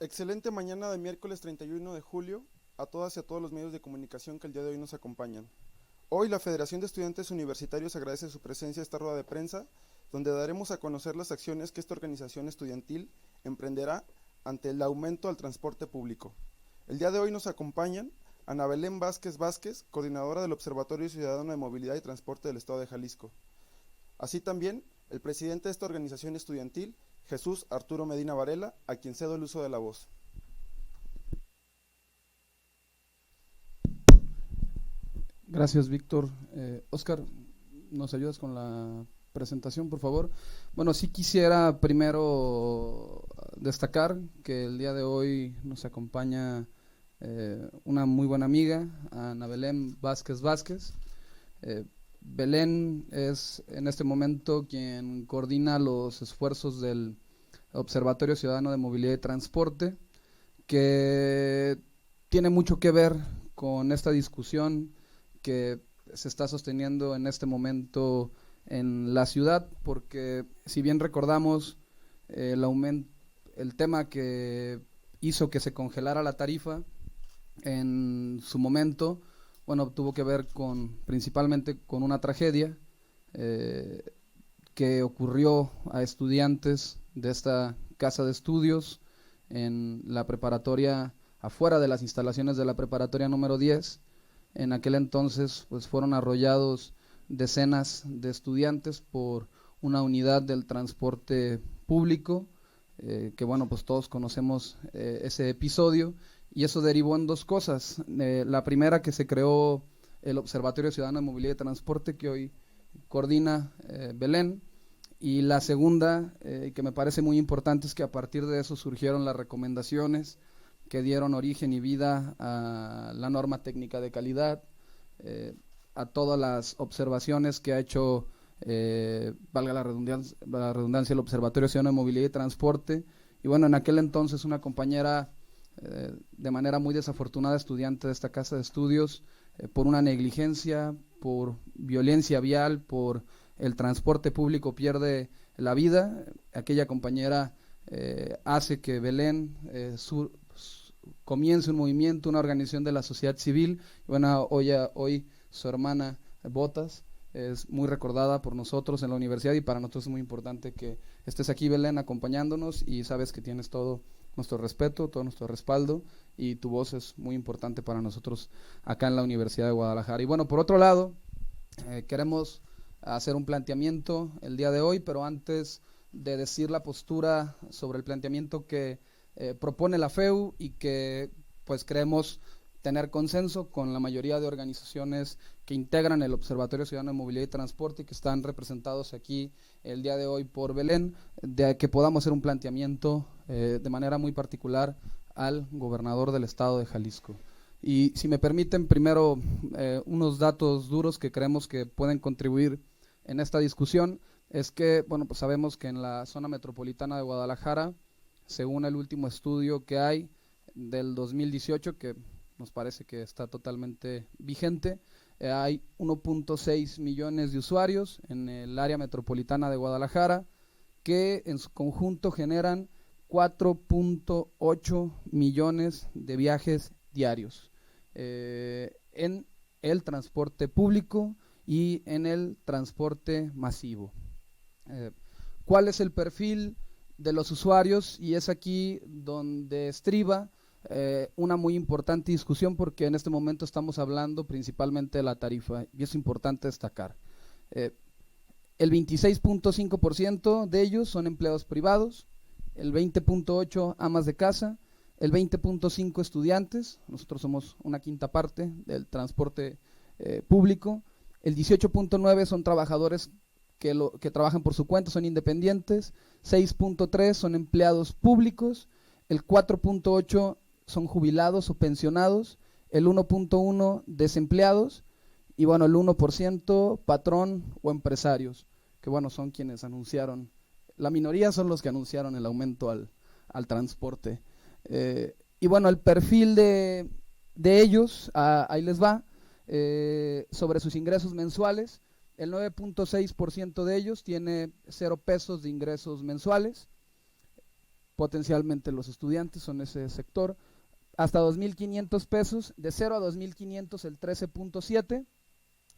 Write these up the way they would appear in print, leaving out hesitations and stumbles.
Excelente mañana de miércoles 31 de julio a todas y a todos los medios de comunicación que el día de hoy nos acompañan. Hoy la Federación de Estudiantes Universitarios agradece su presencia a esta rueda de prensa, donde daremos a conocer las acciones que esta organización estudiantil emprenderá ante el aumento al transporte público. El día de hoy nos acompañan Ana Belén Vázquez Vázquez, coordinadora del Observatorio Ciudadano de Movilidad y Transporte del Estado de Jalisco. Así también, el presidente de esta organización estudiantil, Jesús Arturo Medina Varela, a quien cedo el uso de la voz. Gracias, Víctor. Oscar, ¿nos ayudas con la presentación, por favor? Bueno, sí quisiera primero destacar que el día de hoy nos acompaña una muy buena amiga, Ana Belén Vázquez Vázquez. Belén es en este momento quien coordina los esfuerzos del Observatorio Ciudadano de Movilidad y Transporte, que tiene mucho que ver con esta discusión que se está sosteniendo en este momento en la ciudad, porque si bien recordamos el tema que hizo que se congelara la tarifa en su momento, bueno, tuvo que ver principalmente con una tragedia eh, que ocurrió a estudiantes de esta casa de estudios en la preparatoria, afuera de las instalaciones de la preparatoria número 10. En aquel entonces pues fueron arrollados decenas de estudiantes por una unidad del transporte público, que bueno, pues todos conocemos ese episodio, y eso derivó en dos cosas. La primera, que se creó el Observatorio Ciudadano de Movilidad y Transporte, que hoy coordina Belén, y la segunda, que me parece muy importante, es que a partir de eso surgieron las recomendaciones que dieron origen y vida a la norma técnica de calidad, a todas las observaciones que ha hecho, valga la redundancia, el Observatorio Ciudadano de Movilidad y Transporte. Y bueno, en aquel entonces una compañera, de manera muy desafortunada, estudiante de esta casa de estudios, por una negligencia, por violencia vial, por el transporte público, pierde la vida. Aquella compañera hace que Belén comience un movimiento, una organización de la sociedad civil. Bueno, hoy su hermana Botas es muy recordada por nosotros en la universidad, y para nosotros es muy importante que estés aquí, Belén, acompañándonos, y sabes que tienes todo nuestro respeto, todo nuestro respaldo, y tu voz es muy importante para nosotros acá en la Universidad de Guadalajara. Y bueno, por otro lado, queremos hacer un planteamiento el día de hoy, pero antes de decir la postura sobre el planteamiento que propone la FEU, y que pues creemos tener consenso con la mayoría de organizaciones que integran el Observatorio Ciudadano de Movilidad y Transporte, y que están representados aquí el día de hoy por Belén, de que podamos hacer un planteamiento de manera muy particular al gobernador del estado de Jalisco. Y si me permiten, primero unos datos duros que creemos que pueden contribuir en esta discusión, es que, bueno, pues sabemos que en la zona metropolitana de Guadalajara, según el último estudio que hay del 2018, que nos parece que está totalmente vigente, hay 1.6 millones de usuarios en el área metropolitana de Guadalajara, que en su conjunto generan 4.8 millones de viajes diarios en el transporte público y en el transporte masivo. ¿Cuál es el perfil de los usuarios? Y es aquí donde estriba una muy importante discusión, porque en este momento estamos hablando principalmente de la tarifa, y es importante destacar. El 26.5% de ellos son empleados privados, el 20.8% amas de casa, el 20.5% estudiantes, nosotros somos una quinta parte del transporte público, el 18.9% son trabajadores que trabajan por su cuenta, son independientes, 6.3% son empleados públicos, el 4.8% son jubilados o pensionados, el 1.1% desempleados, y bueno, el 1% patrón o empresarios, que bueno, son quienes anunciaron, la minoría son los que anunciaron el aumento al transporte. Y bueno, el perfil de ellos, ahí les va, sobre sus ingresos mensuales. El 9.6% de ellos tiene 0 pesos de ingresos mensuales. potencialmente los estudiantes son ese sector, hasta 2.500 pesos, de 0 a 2.500 el 13.7%,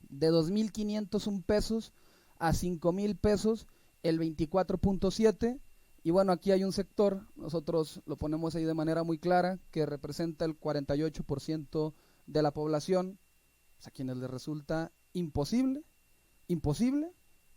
de 2.501 pesos a 5.000 pesos el 24.7%, y bueno, aquí hay un sector, nosotros lo ponemos ahí de manera muy clara, que representa el 48% de la población, a quienes les resulta imposible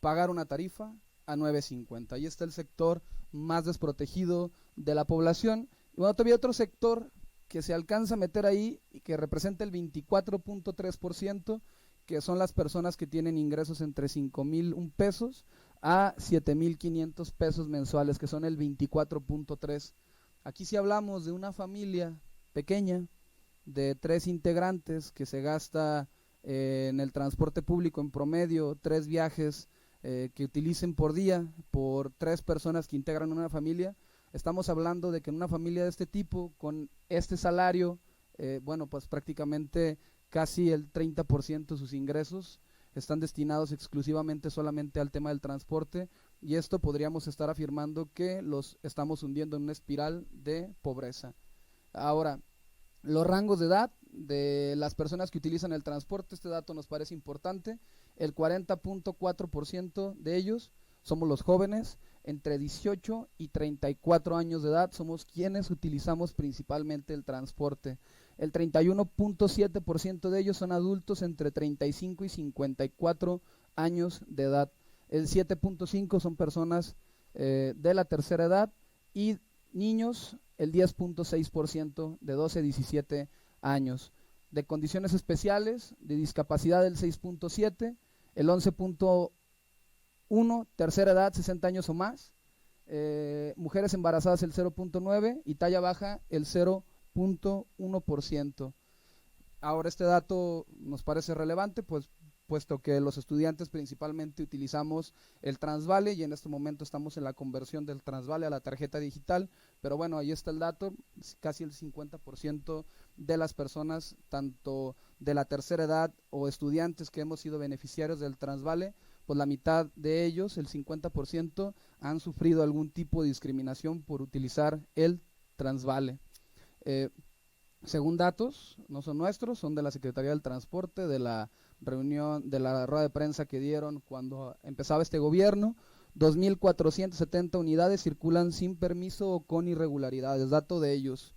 pagar una tarifa a 9.50. Ahí está el sector más desprotegido de la población. Y bueno, todavía otro sector que se alcanza a meter ahí y que representa el 24.3%, que son las personas que tienen ingresos entre 5.001 pesos a 7.500 pesos mensuales, que son el 24.3%. Aquí sí hablamos de una familia pequeña de 3 integrantes que se gasta en el transporte público en promedio 3 viajes que utilicen por día por 3 personas que integran una familia. Estamos hablando de que en una familia de este tipo, con este salario, bueno, pues prácticamente casi el 30% de sus ingresos están destinados exclusivamente solamente al tema del transporte, y esto podríamos estar afirmando que los estamos hundiendo en una espiral de pobreza. Ahora, los rangos de edad de las personas que utilizan el transporte, este dato nos parece importante. El 40.4% de ellos somos los jóvenes entre 18 y 34 años de edad, somos quienes utilizamos principalmente el transporte. El 31.7% de ellos son adultos entre 35 y 54 años de edad. El 7.5% son personas de la tercera edad, y niños el 10.6% de 12 a 17 años. De condiciones especiales, de discapacidad el 6.7%, el 11.1%, tercera edad 60 años o más, mujeres embarazadas el 0.9% y talla baja el 0.1%. Ahora, este dato nos parece relevante, pues puesto que los estudiantes principalmente utilizamos el Transvale, y en este momento estamos en la conversión del Transvale a la tarjeta digital, pero bueno, ahí está el dato, casi el 50% de las personas, tanto de la tercera edad o estudiantes que hemos sido beneficiarios del Transvale, pues la mitad de ellos, el 50%, han sufrido algún tipo de discriminación por utilizar el Transvale. Según datos, no son nuestros, son de la Secretaría del Transporte, de la reunión, de la rueda de prensa que dieron cuando empezaba este gobierno, 2.470 unidades circulan sin permiso o con irregularidades, dato de ellos.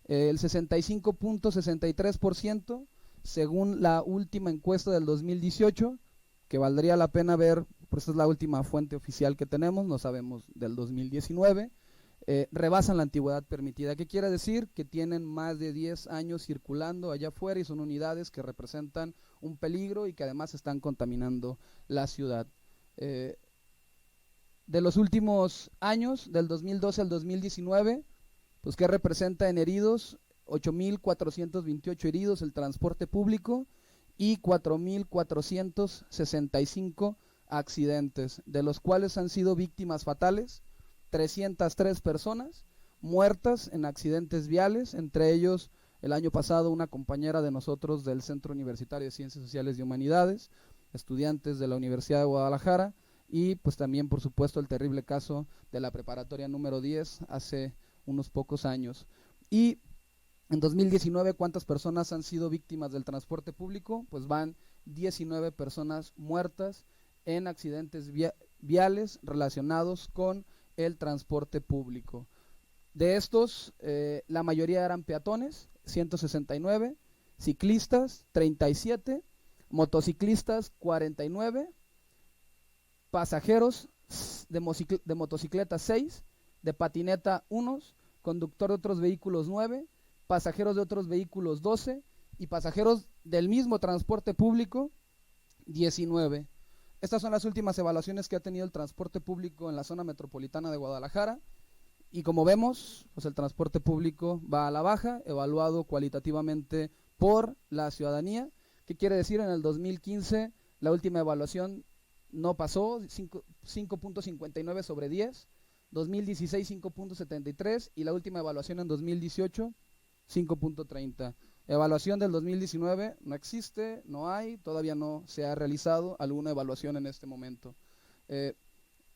El 65.63%, según la última encuesta del 2018, que valdría la pena ver, pues esta es la última fuente oficial que tenemos, no sabemos del 2019, rebasan la antigüedad permitida. ¿Qué quiere decir? Que tienen más de 10 años circulando allá afuera y son unidades que representan un peligro y que además están contaminando la ciudad. De los últimos años, del 2012 al 2019, pues ¿qué representa en heridos? 8.428 heridos el transporte público y 4.465 accidentes, de los cuales han sido víctimas fatales 303 personas muertas en accidentes viales, entre ellos el año pasado una compañera de nosotros del Centro Universitario de Ciencias Sociales y Humanidades, estudiantes de la Universidad de Guadalajara, y pues también por supuesto el terrible caso de la preparatoria número 10 hace unos pocos años. Y en 2019, ¿cuántas personas han sido víctimas del transporte público? Pues van 19 personas muertas en accidentes viales relacionados con el transporte público. De estos, la mayoría eran peatones, 169, ciclistas, 37, motociclistas, 49, pasajeros de motocicleta, 6, de patineta, 1, conductor de otros vehículos, 9, pasajeros de otros vehículos, 12, y pasajeros del mismo transporte público, 19. Estas son las últimas evaluaciones que ha tenido el transporte público en la zona metropolitana de Guadalajara, y como vemos, pues el transporte público va a la baja, evaluado cualitativamente por la ciudadanía. ¿Qué quiere decir? En el 2015 la última evaluación no pasó, 5.59 sobre 10, 2016 5.73 y la última evaluación en 2018 5.30. Evaluación del 2019 no existe, no hay, todavía no se ha realizado alguna evaluación en este momento.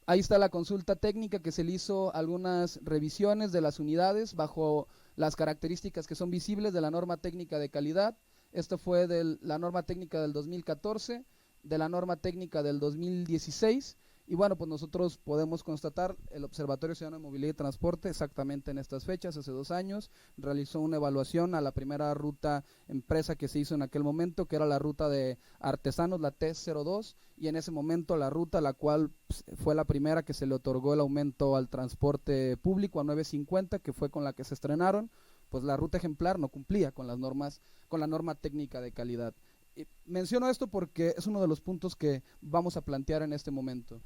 Ahí está la consulta técnica que se le hizo algunas revisiones de las unidades bajo las características que son visibles de la norma técnica de calidad. Esto fue de la norma técnica del 2014, de la norma técnica del 2016. Y bueno, pues nosotros podemos constatar, el Observatorio Ciudadano de Movilidad y Transporte, exactamente en estas fechas, hace 2 años, realizó una evaluación a la primera ruta empresa que se hizo en aquel momento, que era la ruta de artesanos, la T02, y en ese momento la ruta, la cual fue la primera que se le otorgó el aumento al transporte público a 9.50, que fue con la que se estrenaron, pues la ruta ejemplar no cumplía con las normas, con la norma técnica de calidad. Y menciono esto porque es uno de los puntos que vamos a plantear en este momento.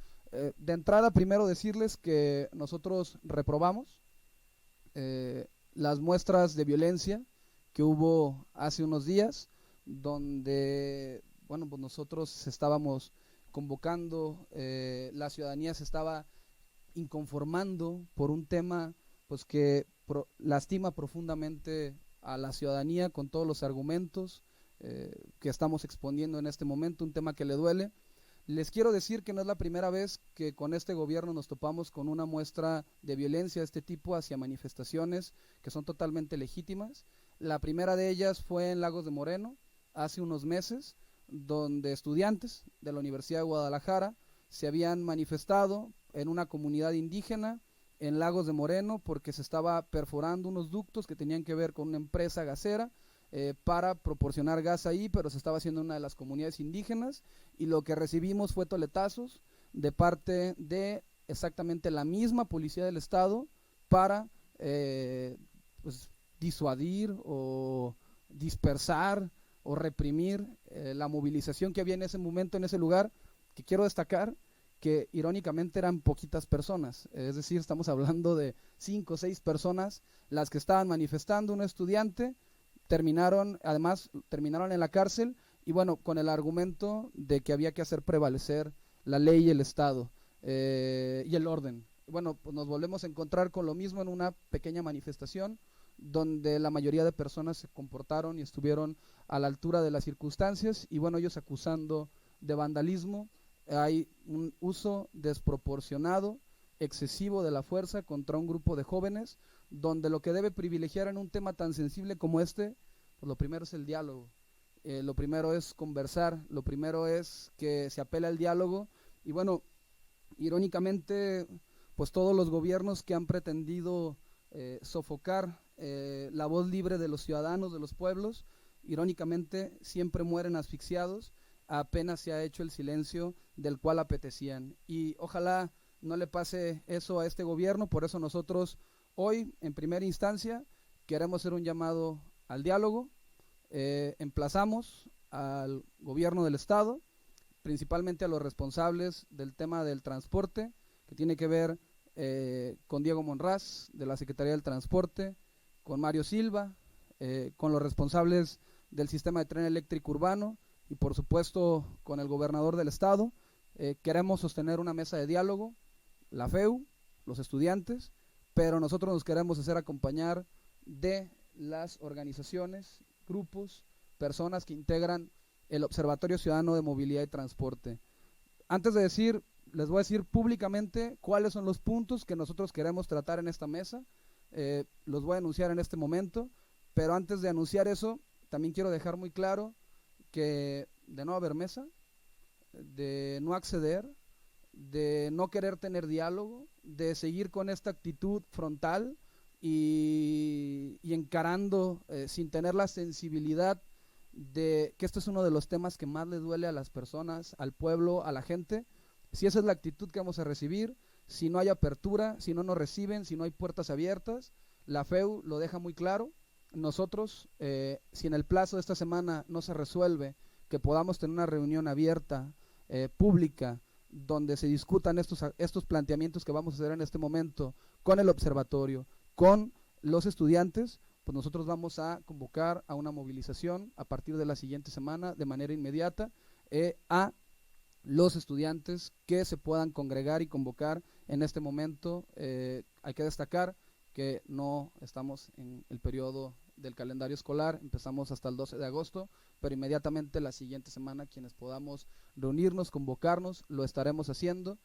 De entrada, primero decirles que nosotros reprobamos las muestras de violencia que hubo hace unos días, donde, bueno, pues nosotros estábamos convocando, la ciudadanía se estaba inconformando por un tema pues que lastima profundamente a la ciudadanía con todos los argumentos que estamos exponiendo en este momento, un tema que le duele. Les quiero decir que no es la primera vez que con este gobierno nos topamos con una muestra de violencia de este tipo hacia manifestaciones que son totalmente legítimas. La primera de ellas fue en Lagos de Moreno, hace unos meses, donde estudiantes de la Universidad de Guadalajara se habían manifestado en una comunidad indígena en Lagos de Moreno porque se estaba perforando unos ductos que tenían que ver con una empresa gasera para proporcionar gas ahí, pero se estaba haciendo en una de las comunidades indígenas, y lo que recibimos fue toletazos de parte de exactamente la misma policía del estado para pues, disuadir o dispersar o reprimir la movilización que había en ese momento en ese lugar, que quiero destacar que irónicamente eran poquitas personas, es decir, estamos hablando de 5 o 6 personas las que estaban manifestando. Un estudiante terminaron en la cárcel, y bueno, con el argumento de que había que hacer prevalecer la ley y el Estado y el orden. Bueno, pues nos volvemos a encontrar con lo mismo en una pequeña manifestación donde la mayoría de personas se comportaron y estuvieron a la altura de las circunstancias, y bueno, ellos acusando de vandalismo. Hay un uso desproporcionado, excesivo de la fuerza contra un grupo de jóvenes, donde lo que debe privilegiar en un tema tan sensible como este, pues lo primero es el diálogo, lo primero es conversar, lo primero es que se apela al diálogo. Y bueno, irónicamente, pues todos los gobiernos que han pretendido sofocar la voz libre de los ciudadanos, de los pueblos, irónicamente siempre mueren asfixiados, apenas se ha hecho el silencio del cual apetecían. Y ojalá no le pase eso a este gobierno. Por eso nosotros hoy, en primera instancia, queremos hacer un llamado al diálogo. Emplazamos al gobierno del estado, principalmente a los responsables del tema del transporte, que tiene que ver con Diego Monraz, de la Secretaría del Transporte, con Mario Silva, con los responsables del sistema de tren eléctrico urbano, y por supuesto con el gobernador del estado. Queremos sostener una mesa de diálogo, la FEU, los estudiantes, pero nosotros nos queremos hacer acompañar de las organizaciones, grupos, personas que integran el Observatorio Ciudadano de Movilidad y Transporte. Antes de decir, les voy a decir públicamente cuáles son los puntos que nosotros queremos tratar en esta mesa. Los voy a anunciar en este momento, pero antes de anunciar eso, también quiero dejar muy claro que de no haber mesa, de no acceder, de no querer tener diálogo, de seguir con esta actitud frontal y encarando sin tener la sensibilidad de que esto es uno de los temas que más le duele a las personas, al pueblo, a la gente. Si esa es la actitud que vamos a recibir, si no hay apertura, si no nos reciben, si no hay puertas abiertas, la FEU lo deja muy claro. Nosotros, si en el plazo de esta semana no se resuelve que podamos tener una reunión abierta, pública, donde se discutan estos planteamientos que vamos a hacer en este momento con el observatorio, con los estudiantes, pues nosotros vamos a convocar a una movilización a partir de la siguiente semana de manera inmediata a los estudiantes que se puedan congregar y convocar en este momento. Hay que destacar que no estamos en el periodo del calendario escolar, empezamos hasta el 12 de agosto, pero inmediatamente la siguiente semana quienes podamos reunirnos, convocarnos, lo estaremos haciendo.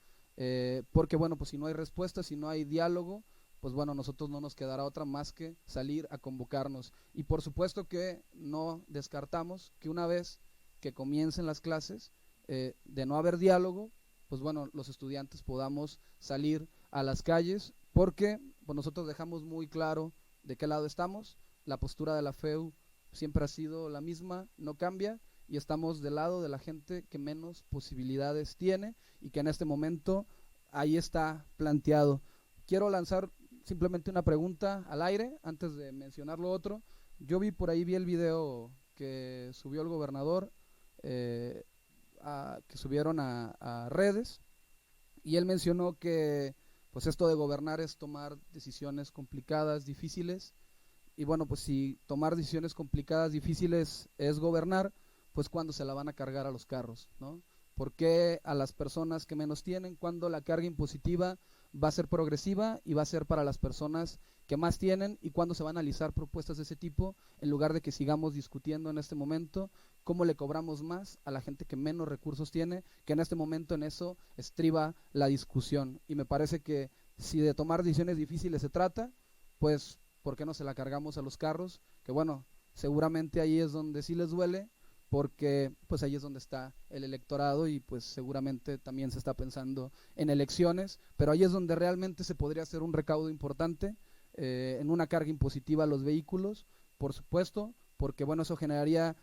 porque bueno, pues si no hay respuesta, si no hay diálogo, pues bueno, nosotros no nos quedará otra más que salir a convocarnos. Y por supuesto que no descartamos que una vez que comiencen las clases, de no haber diálogo, pues bueno, los estudiantes podamos salir a las calles, porque pues nosotros dejamos muy claro de qué lado estamos. La postura de la FEU siempre ha sido la misma, no cambia, y estamos del lado de la gente que menos posibilidades tiene y que en este momento ahí está planteado. Quiero lanzar simplemente una pregunta al aire antes de mencionar lo otro. Yo vi el video que subió el gobernador, que subieron a redes, y él mencionó que pues esto de gobernar es tomar decisiones complicadas, difíciles, y bueno, pues si tomar decisiones complicadas, difíciles es gobernar, pues cuándo se la van a cargar a los carros, ¿no? ¿Por qué a las personas que menos tienen? ¿Cuándo la carga impositiva va a ser progresiva y va a ser para las personas que más tienen? ¿Y cuándo se van a analizar propuestas de ese tipo en lugar de que sigamos discutiendo en este momento cómo le cobramos más a la gente que menos recursos tiene? Que en este momento en eso estriba la discusión, y me parece que si de tomar decisiones difíciles se trata, pues ¿por qué no se la cargamos a los carros? Que bueno, seguramente ahí es donde sí les duele, porque pues ahí es donde está el electorado, y pues seguramente también se está pensando en elecciones, pero ahí es donde realmente se podría hacer un recaudo importante, en una carga impositiva a los vehículos, por supuesto, porque bueno, eso generaría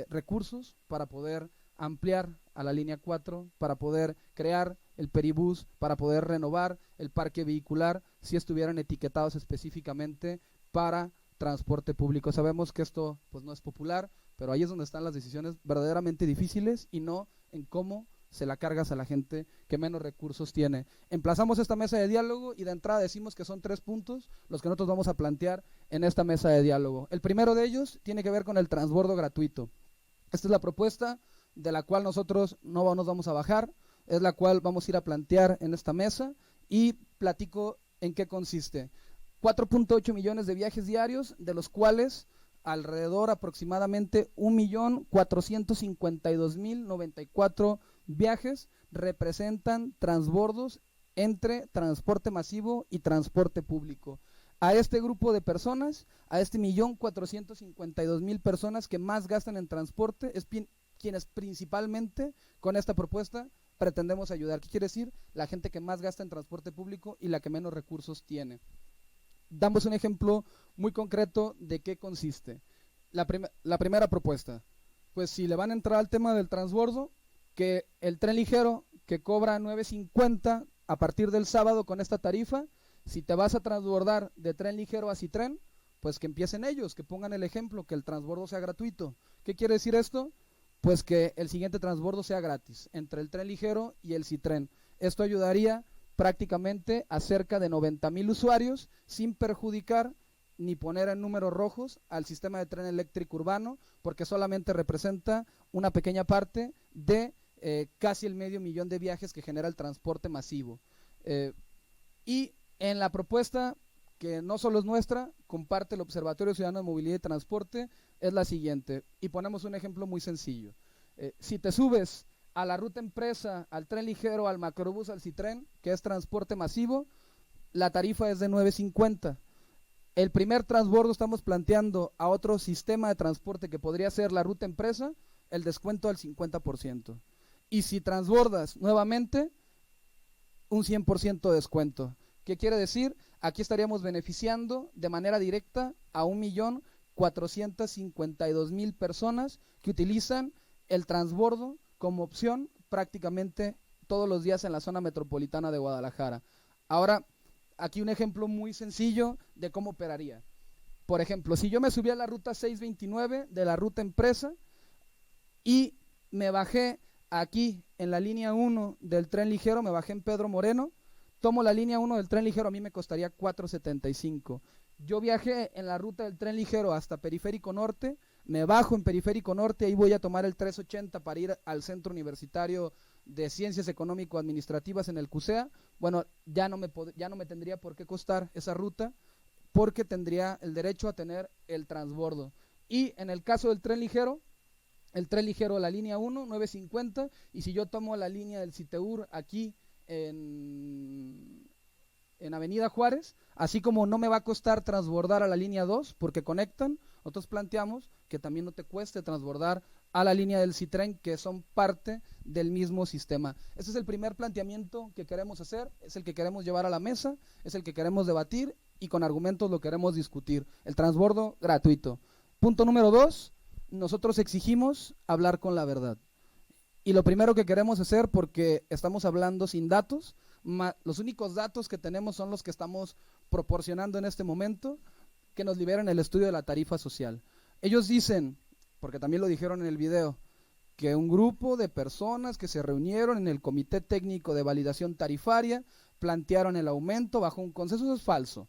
recursos para poder ampliar a la línea 4, para poder crear el peribús, para poder renovar el parque vehicular si estuvieran etiquetados específicamente para transporte público. Sabemos que esto pues no es popular, pero ahí es donde están las decisiones verdaderamente difíciles, y no en cómo se la cargas a la gente que menos recursos tiene. Emplazamos esta mesa de diálogo y de entrada decimos que son 3 puntos los que nosotros vamos a plantear en esta mesa de diálogo. El primero de ellos tiene que ver con el transbordo gratuito. Esta es la propuesta de la cual nosotros no nos vamos a bajar, es la cual vamos a ir a plantear en esta mesa, y platico en qué consiste. 4.8 millones de viajes diarios, de los cuales alrededor aproximadamente 1.452.094 viajes representan transbordos entre transporte masivo y transporte público. A este grupo de personas, a este 1.452.000 personas que más gastan en transporte, es quienes principalmente con esta propuesta pretendemos ayudar. ¿Qué quiere decir? La gente que más gasta en transporte público y la que menos recursos tiene. Damos un ejemplo muy concreto de qué consiste. La primera propuesta, pues si le van a entrar al tema del transbordo, que el tren ligero que cobra 9.50 a partir del sábado con esta tarifa, si te vas a transbordar de tren ligero a Citren, pues que empiecen ellos, que pongan el ejemplo, que el transbordo sea gratuito. ¿Qué quiere decir esto? Pues que el siguiente transbordo sea gratis entre el tren ligero y el Citren. Esto ayudaría prácticamente a cerca de 90,000 usuarios, sin perjudicar ni poner en números rojos al sistema de tren eléctrico urbano, porque solamente representa una pequeña parte de casi el 500,000 de viajes que genera el transporte masivo. Y en la propuesta, que no solo es nuestra, comparte el Observatorio Ciudadano de Movilidad y Transporte, es la siguiente, y ponemos un ejemplo muy sencillo. Si te subes a la ruta empresa, al tren ligero, al macrobús, al Citren, que es transporte masivo, la tarifa es de 9.50. El primer transbordo estamos planteando a otro sistema de transporte que podría ser la ruta empresa, el descuento al 50%. Y si transbordas nuevamente, un 100% de descuento. ¿Qué quiere decir? Aquí estaríamos beneficiando de manera directa a 1.452.000 personas que utilizan el transbordo como opción prácticamente todos los días en la zona metropolitana de Guadalajara. Ahora, aquí un ejemplo muy sencillo de cómo operaría. Por ejemplo, si yo me subí a la ruta 629 de la ruta empresa y me bajé aquí en la línea 1 del tren ligero, me bajé en Pedro Moreno, tomo la línea 1 del tren ligero, a mí me costaría 4.75. Yo viajé en la ruta del tren ligero hasta Periférico Norte, me bajo en Periférico Norte, ahí voy a tomar el 380 para ir al Centro Universitario de Ciencias Económico-Administrativas en el CUSEA. Bueno, ya no me tendría por qué costar esa ruta, porque tendría el derecho a tener el transbordo. Y en el caso del tren ligero, la línea 1, 9.50, y si yo tomo la línea del CITEUR aquí en Avenida Juárez, así como no me va a costar transbordar a la línea 2 porque conectan. Nosotros planteamos que también no te cueste transbordar a la línea del Citren, que son parte del mismo sistema. Ese es el primer planteamiento que queremos hacer, es el que queremos llevar a la mesa, es el que queremos debatir y con argumentos lo queremos discutir. El transbordo gratuito. Punto número 2, nosotros exigimos hablar con la verdad. Y lo primero que queremos hacer, porque estamos hablando sin datos, los únicos datos que tenemos son los que estamos proporcionando en este momento, que nos liberen el estudio de la tarifa social. Ellos dicen, porque también lo dijeron en el video, que un grupo de personas que se reunieron en el Comité Técnico de Validación Tarifaria plantearon el aumento bajo un consenso. Eso es falso.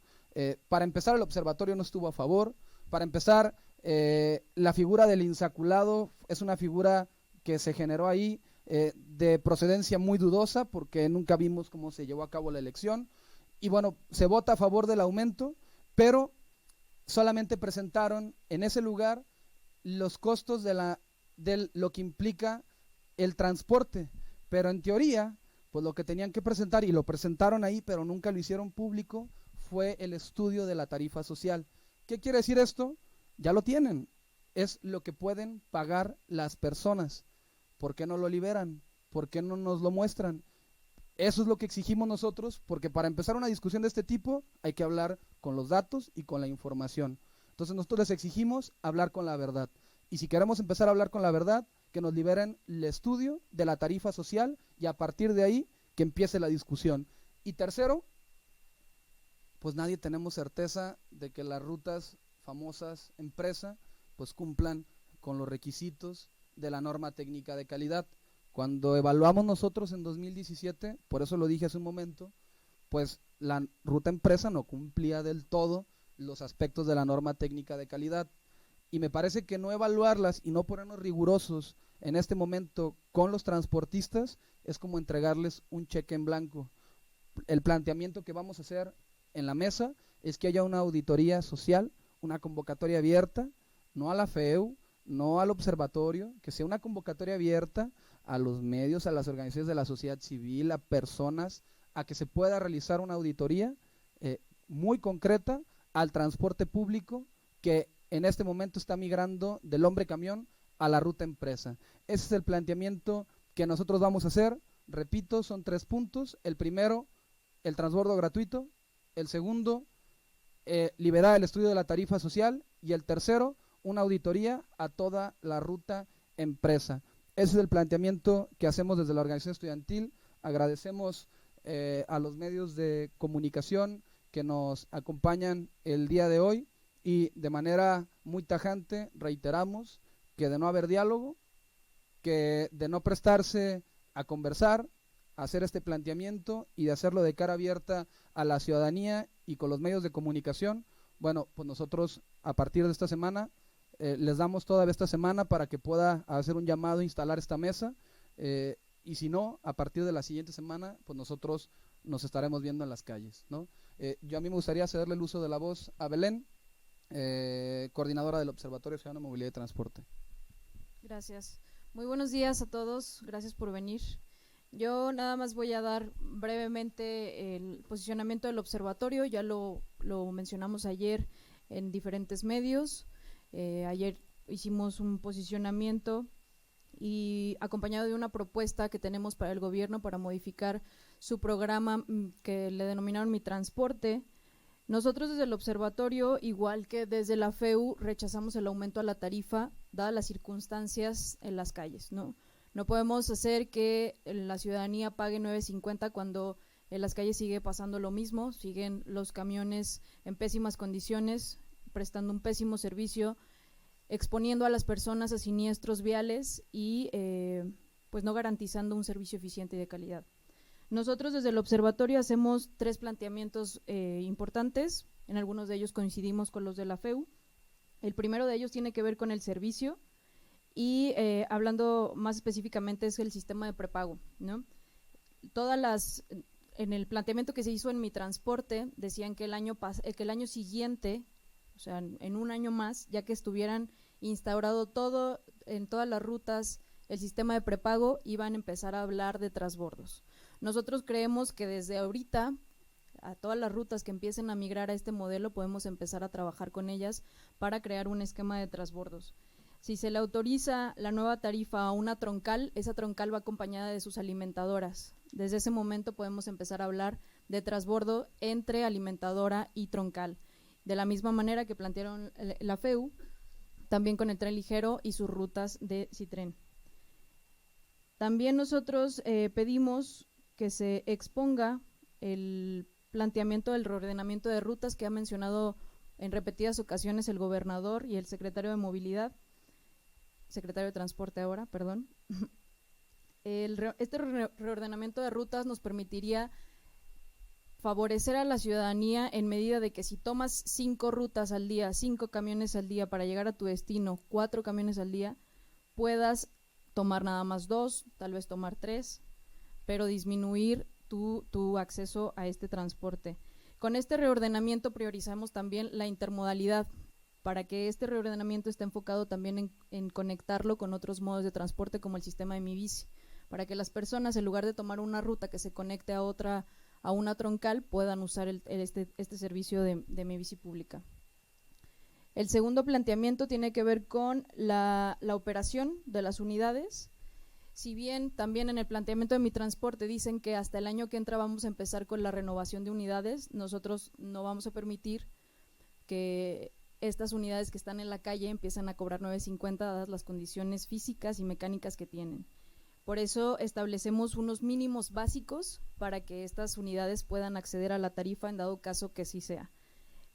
Para empezar, el observatorio no estuvo a favor. Para empezar, la figura del insaculado es una figura que se generó ahí de procedencia muy dudosa, porque nunca vimos cómo se llevó a cabo la elección. Y bueno, se vota a favor del aumento, pero solamente presentaron en ese lugar los costos de lo que implica el transporte, pero en teoría, pues lo que tenían que presentar, y lo presentaron ahí, pero nunca lo hicieron público, fue el estudio de la tarifa social. ¿Qué quiere decir esto? Ya lo tienen, es lo que pueden pagar las personas. ¿Por qué no lo liberan? ¿Por qué no nos lo muestran? Eso es lo que exigimos nosotros, porque para empezar una discusión de este tipo hay que hablar con los datos y con la información. Entonces nosotros les exigimos hablar con la verdad. Y si queremos empezar a hablar con la verdad, que nos liberen el estudio de la tarifa social y a partir de ahí que empiece la discusión. Y tercero, pues nadie tenemos certeza de que las rutas famosas empresa pues cumplan con los requisitos de la norma técnica de calidad. Cuando evaluamos nosotros en 2017, por eso lo dije hace un momento, pues la ruta empresa no cumplía del todo los aspectos de la norma técnica de calidad. Y me parece que no evaluarlas y no ponernos rigurosos en este momento con los transportistas es como entregarles un cheque en blanco. El planteamiento que vamos a hacer en la mesa es que haya una auditoría social, una convocatoria abierta, no a la FEU, no al observatorio, que sea una convocatoria abierta a los medios, a las organizaciones de la sociedad civil, a personas, a que se pueda realizar una auditoría muy concreta al transporte público que en este momento está migrando del hombre camión a la ruta empresa. Ese es el planteamiento que nosotros vamos a hacer. Repito, son 3 puntos. El primero, el transbordo gratuito. El segundo, liberar el estudio de la tarifa social. Y el tercero, una auditoría a toda la ruta empresa. Ese es el planteamiento que hacemos desde la organización estudiantil. Agradecemos a los medios de comunicación que nos acompañan el día de hoy y de manera muy tajante reiteramos que de no haber diálogo, que de no prestarse a conversar, a hacer este planteamiento y de hacerlo de cara abierta a la ciudadanía y con los medios de comunicación, bueno, pues nosotros a partir de esta semana les damos toda esta semana para que pueda hacer un llamado a instalar esta mesa y si no, a partir de la siguiente semana, pues nosotros nos estaremos viendo en las calles, ¿no? Yo a mí me gustaría cederle el uso de la voz a Belén, coordinadora del Observatorio Ciudadano de Movilidad y Transporte. Gracias. Muy buenos días a todos, gracias por venir. Yo nada más voy a dar brevemente el posicionamiento del observatorio, ya lo mencionamos ayer en diferentes medios. Ayer hicimos un posicionamiento y acompañado de una propuesta que tenemos para el gobierno para modificar su programa que le denominaron Mi Transporte. Nosotros desde el observatorio, igual que desde la FEU, rechazamos el aumento a la tarifa dadas las circunstancias en las calles, ¿no? No podemos hacer que la ciudadanía pague 9.50 cuando en las calles sigue pasando lo mismo, siguen los camiones en pésimas condiciones, prestando un pésimo servicio, exponiendo a las personas a siniestros viales y pues no garantizando un servicio eficiente y de calidad. Nosotros desde el observatorio hacemos 3 planteamientos importantes, en algunos de ellos coincidimos con los de la FEU. El primero de ellos tiene que ver con el servicio y hablando más específicamente es el sistema de prepago, ¿no? En el planteamiento que se hizo en Mi Transporte decían que el año siguiente, o sea, en un año más, ya que estuvieran instaurado todo en todas las rutas el sistema de prepago, iban a empezar a hablar de transbordos. Nosotros creemos que desde ahorita, a todas las rutas que empiecen a migrar a este modelo, podemos empezar a trabajar con ellas para crear un esquema de transbordos. Si se le autoriza la nueva tarifa a una troncal, esa troncal va acompañada de sus alimentadoras. Desde ese momento podemos empezar a hablar de transbordo entre alimentadora y troncal. De la misma manera que plantearon la FEU, también con el tren ligero y sus rutas de Citren. También nosotros pedimos que se exponga el planteamiento del reordenamiento de rutas que ha mencionado en repetidas ocasiones el gobernador y el secretario de Movilidad, secretario de Transporte ahora, perdón. Este reordenamiento de rutas nos permitiría favorecer a la ciudadanía en medida de que si tomas 5 rutas al día, 5 camiones al día para llegar a tu destino, 4 camiones al día, puedas tomar nada más 2, tal vez tomar 3, pero disminuir tu acceso a este transporte. Con este reordenamiento priorizamos también la intermodalidad, para que este reordenamiento esté enfocado también en conectarlo con otros modos de transporte como el sistema de Mi Bici, para que las personas, en lugar de tomar una ruta que se conecte a una troncal, puedan usar este servicio de Mi Bici pública. El segundo planteamiento tiene que ver con la operación de las unidades. Si bien también en el planteamiento de Mi Transporte dicen que hasta el año que entra vamos a empezar con la renovación de unidades, nosotros no vamos a permitir que estas unidades que están en la calle empiezan a cobrar 9.50 dadas las condiciones físicas y mecánicas que tienen. Por eso establecemos unos mínimos básicos para que estas unidades puedan acceder a la tarifa en dado caso que sí sea.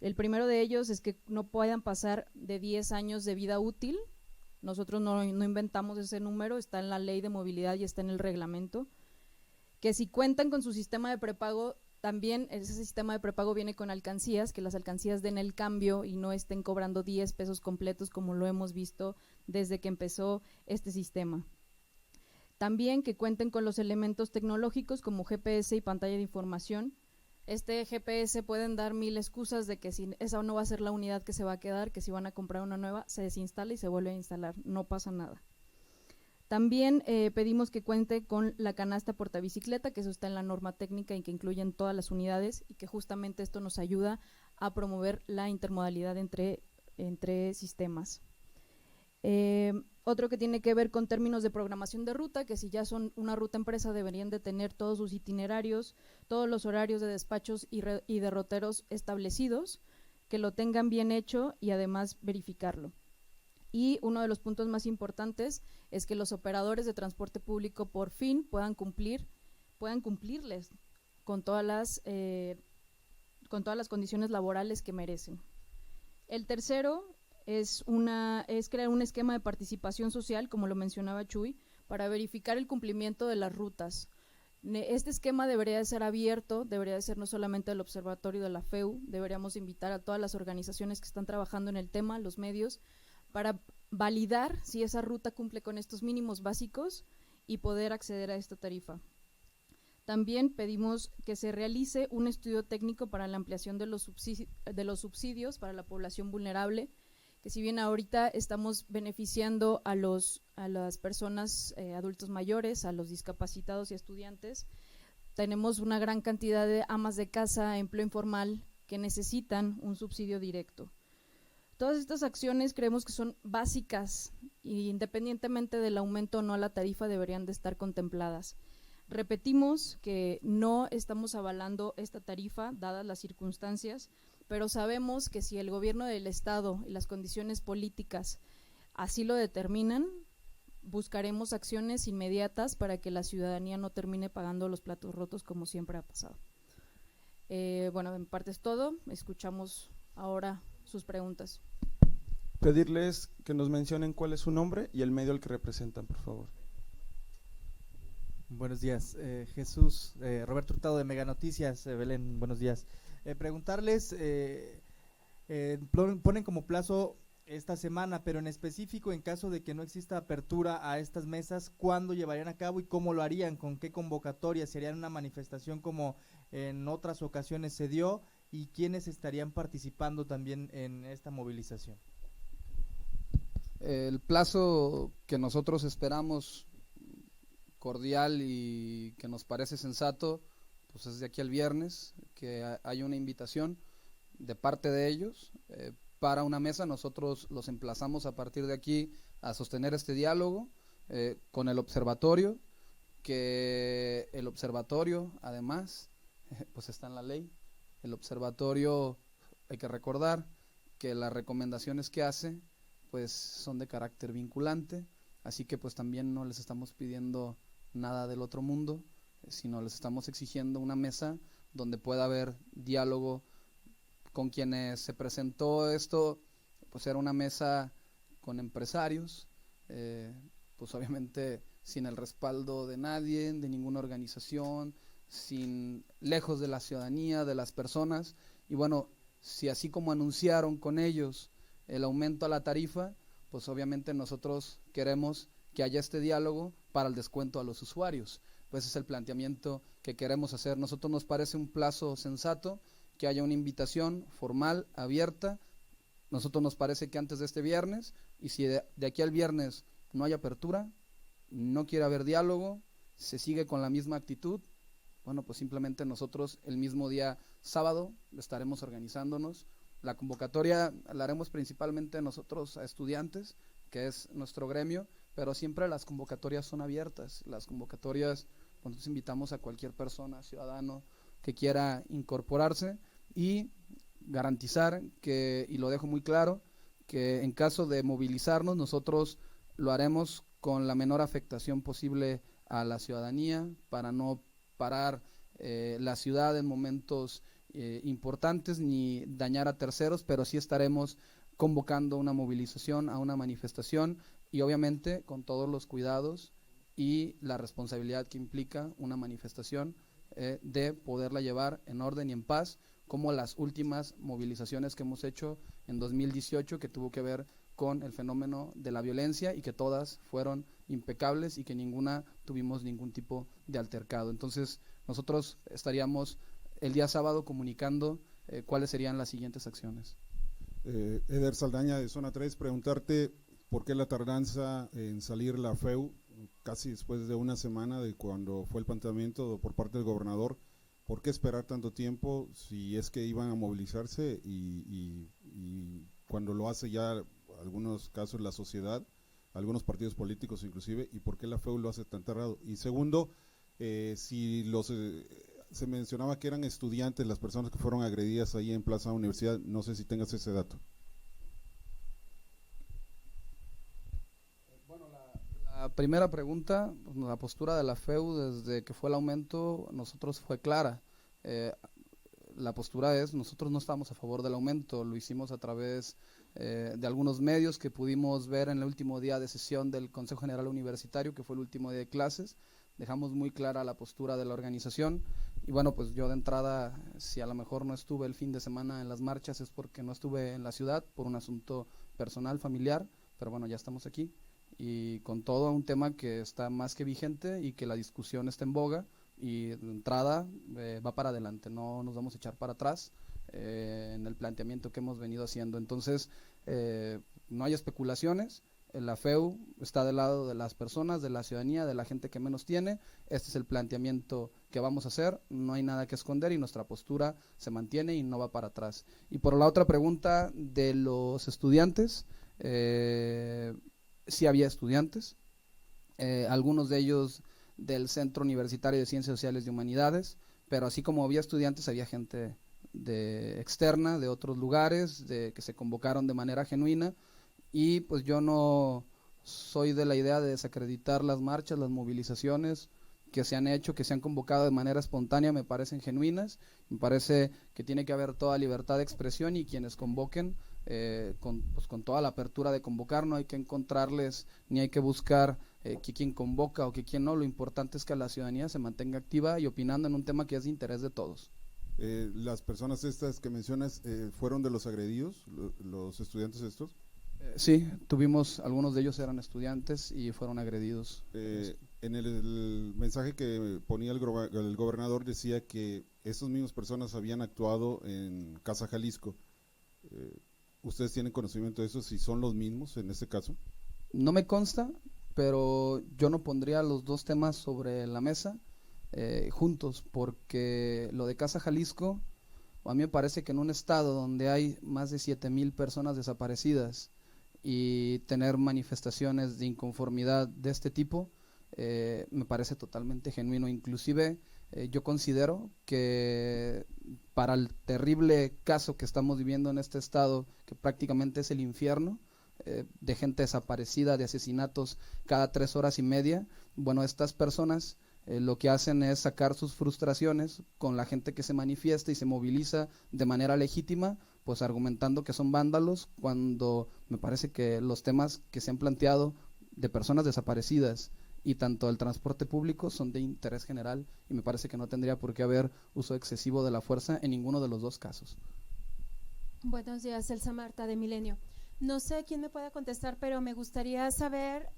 El primero de ellos es que no puedan pasar de 10 años de vida útil. Nosotros no inventamos ese número, está en la ley de movilidad y está en el reglamento. Que si cuentan con su sistema de prepago, también ese sistema de prepago viene con alcancías, que las alcancías den el cambio y no estén cobrando 10 pesos completos como lo hemos visto desde que empezó este sistema. También que cuenten con los elementos tecnológicos como GPS y pantalla de información. Este GPS pueden dar 1000 excusas de que si esa no va a ser la unidad que se va a quedar, que si van a comprar una nueva, se desinstala y se vuelve a instalar, no pasa nada. También pedimos que cuente con la canasta portabicicleta, que eso está en la norma técnica y que incluyen todas las unidades y que justamente esto nos ayuda a promover la intermodalidad entre sistemas. Otro que tiene que ver con términos de programación de ruta, que si ya son una ruta empresa deberían de tener todos sus itinerarios, todos los horarios de despachos y derroteros establecidos, que lo tengan bien hecho y además verificarlo. Y uno de los puntos más importantes es que los operadores de transporte público por fin puedan cumplirles con todas las condiciones laborales que merecen. El tercero es crear un esquema de participación social, como lo mencionaba Chuy, para verificar el cumplimiento de las rutas. Este esquema debería de ser abierto, debería de ser no solamente del observatorio de la FEU, deberíamos invitar a todas las organizaciones que están trabajando en el tema, los medios, para validar si esa ruta cumple con estos mínimos básicos y poder acceder a esta tarifa. También pedimos que se realice un estudio técnico para la ampliación de los subsidios para la población vulnerable, que si bien ahorita estamos beneficiando a las personas adultos mayores, a los discapacitados y estudiantes, tenemos una gran cantidad de amas de casa, empleo informal, que necesitan un subsidio directo. Todas estas acciones creemos que son básicas y independientemente del aumento o no a la tarifa deberían de estar contempladas. Repetimos que no estamos avalando esta tarifa dadas las circunstancias, pero sabemos que si el gobierno del estado y las condiciones políticas así lo determinan, buscaremos acciones inmediatas para que la ciudadanía no termine pagando los platos rotos como siempre ha pasado. Bueno, en parte es todo, escuchamos ahora sus preguntas. Pedirles que nos mencionen cuál es su nombre y el medio al que representan, por favor. Buenos días, Jesús, Roberto Hurtado de Mega Noticias, Belén, buenos días. Preguntarles, ponen como plazo esta semana, pero en específico en caso de que no exista apertura a estas mesas, ¿cuándo llevarían a cabo y cómo lo harían? ¿Con qué convocatoria? ¿Serían una manifestación como en otras ocasiones se dio? ¿Y quiénes estarían participando también en esta movilización? El plazo que nosotros esperamos cordial y que nos parece sensato, pues es de aquí al viernes, que hay una invitación de parte de ellos para una mesa. Nosotros los emplazamos a partir de aquí a sostener este diálogo con el observatorio, que el observatorio además pues está en la ley. El observatorio, hay que recordar que las recomendaciones que hace pues son de carácter vinculante, así que pues también no les estamos pidiendo nada del otro mundo, sino les estamos exigiendo una mesa donde pueda haber diálogo con quienes se presentó esto. Pues era una mesa con empresarios, pues obviamente sin el respaldo de nadie, de ninguna organización, lejos de la ciudadanía, de las personas. Y bueno, si así como anunciaron con ellos el aumento a la tarifa, pues obviamente nosotros queremos que haya este diálogo para el descuento a los usuarios. Pues ese es el planteamiento que queremos hacer. Nosotros nos parece un plazo sensato, que haya una invitación formal, abierta. Nosotros nos parece que antes de este viernes, y si de aquí al viernes no hay apertura, no quiere haber diálogo, se sigue con la misma actitud, bueno, pues simplemente nosotros el mismo día sábado estaremos organizándonos. La convocatoria la haremos principalmente nosotros a estudiantes, que es nuestro gremio, pero siempre las convocatorias son abiertas. Las convocatorias, pues nosotros invitamos a cualquier persona, ciudadano, que quiera incorporarse, y garantizar que, y lo dejo muy claro, que en caso de movilizarnos nosotros lo haremos con la menor afectación posible a la ciudadanía, para no parar la ciudad en momentos importantes ni dañar a terceros, pero sí estaremos convocando una movilización, a una manifestación, y obviamente con todos los cuidados y la responsabilidad que implica una manifestación, de poderla llevar en orden y en paz, como las últimas movilizaciones que hemos hecho en 2018, que tuvo que ver con el fenómeno de la violencia, y que todas fueron impecables y que ninguna tuvimos ningún tipo de altercado. Entonces nosotros estaríamos el día sábado comunicando cuáles serían las siguientes acciones. Eder Saldaña, de Zona 3, preguntarte por qué la tardanza en salir la FEU casi después de una semana de cuando fue el planteamiento por parte del gobernador. ¿Por qué esperar tanto tiempo si es que iban a movilizarse y cuando lo hace ya algunos casos la sociedad, algunos partidos políticos inclusive, y por qué la FEU lo hace tan tardado? Y segundo, si se mencionaba que eran estudiantes las personas que fueron agredidas ahí en Plaza Universidad, no sé si tengas ese dato. Bueno, la primera pregunta, la postura de la FEU desde que fue el aumento, nosotros fue clara. La postura es, nosotros no estamos a favor del aumento, lo hicimos a través de algunos medios que pudimos ver en el último día de sesión del Consejo General Universitario, que fue el último día de clases. Dejamos muy clara la postura de la organización, y bueno, pues yo de entrada, si a lo mejor no estuve el fin de semana en las marchas, es porque no estuve en la ciudad por un asunto personal, familiar, pero bueno, ya estamos aquí, y con todo un tema que está más que vigente y que la discusión está en boga, y de entrada va para adelante, no nos vamos a echar para atrás en el planteamiento que hemos venido haciendo. Entonces no hay especulaciones, la FEU está del lado de las personas, de la ciudadanía, de la gente que menos tiene. Este es el planteamiento que vamos a hacer, no hay nada que esconder y nuestra postura se mantiene y no va para atrás. Y por la otra pregunta de los estudiantes, sí había estudiantes, algunos de ellos del Centro Universitario de Ciencias Sociales y Humanidades, pero así como había estudiantes, había gente externa, de otros lugares, que se convocaron de manera genuina. Y pues yo no soy de la idea de desacreditar las marchas, las movilizaciones que se han hecho, que se han convocado de manera espontánea, me parecen genuinas. Me parece que tiene que haber toda libertad de expresión, y quienes convoquen con toda la apertura de convocar, no hay que encontrarles ni hay que buscar que quien convoca o que quien no. Lo importante es que la ciudadanía se mantenga activa y opinando en un tema que es de interés de todos. Las personas estas que mencionas fueron de los agredidos, los estudiantes estos. Sí, tuvimos, algunos de ellos eran estudiantes y fueron agredidos. En el mensaje que ponía el gobernador decía que estas mismas personas habían actuado en Casa Jalisco. ¿Ustedes tienen conocimiento de eso, si son los mismos en este caso? No me consta, pero yo no pondría los dos temas sobre la mesa juntos, porque lo de Casa Jalisco, a mí me parece que en un estado donde hay más de 7,000 personas desaparecidas y tener manifestaciones de inconformidad de este tipo, me parece totalmente genuino. Inclusive yo considero que para el terrible caso que estamos viviendo en este estado, que prácticamente es el infierno, de gente desaparecida, de asesinatos cada 3 horas y media, bueno, estas personas lo que hacen es sacar sus frustraciones con la gente que se manifiesta y se moviliza de manera legítima, pues argumentando que son vándalos, cuando me parece que los temas que se han planteado de personas desaparecidas y tanto el transporte público son de interés general, y me parece que no tendría por qué haber uso excesivo de la fuerza en ninguno de los dos casos. Buenos días, Elsa Marta de Milenio. No sé quién me pueda contestar, pero me gustaría saber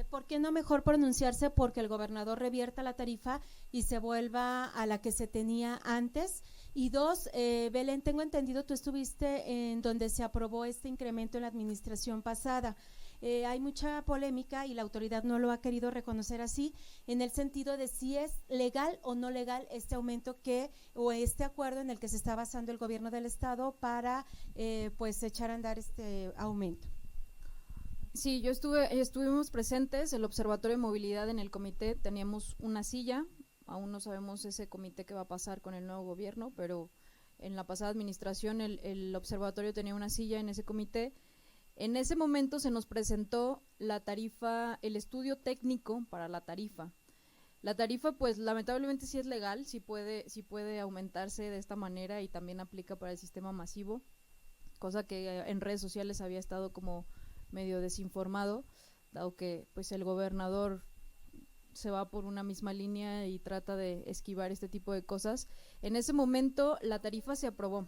por qué no mejor pronunciarse porque el gobernador revierta la tarifa y se vuelva a la que se tenía antes. Y dos, Belén, tengo entendido, tú estuviste en donde se aprobó este incremento en la administración pasada. Hay mucha polémica y la autoridad no lo ha querido reconocer así, en el sentido de si es legal o no legal este aumento o este acuerdo en el que se está basando el gobierno del estado para pues echar a andar este aumento. Sí, estuvimos presentes, el Observatorio de Movilidad en el comité, teníamos una silla, aún no sabemos ese comité qué va a pasar con el nuevo gobierno, pero en la pasada administración el observatorio tenía una silla en ese comité. En ese momento se nos presentó la tarifa, el estudio técnico para la tarifa. La tarifa, pues lamentablemente sí es legal, sí puede aumentarse de esta manera y también aplica para el sistema masivo, cosa que en redes sociales había estado como medio desinformado, dado que pues el gobernador se va por una misma línea y trata de esquivar este tipo de cosas. En ese momento la tarifa se aprobó.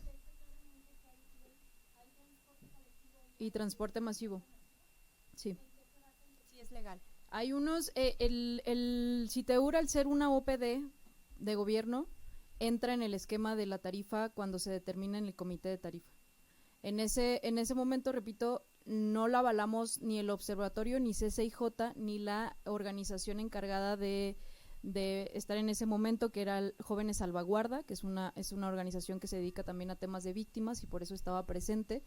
Y transporte masivo, sí. Sí es legal. Hay unos, el CITEUR, al ser una OPD de gobierno, entra en el esquema de la tarifa cuando se determina en el comité de tarifa. En ese momento, repito, no la avalamos ni el observatorio, ni CCIJ, ni la organización encargada de estar en ese momento, que era Jóvenes Salvaguarda, que es una organización que se dedica también a temas de víctimas y por eso estaba presente.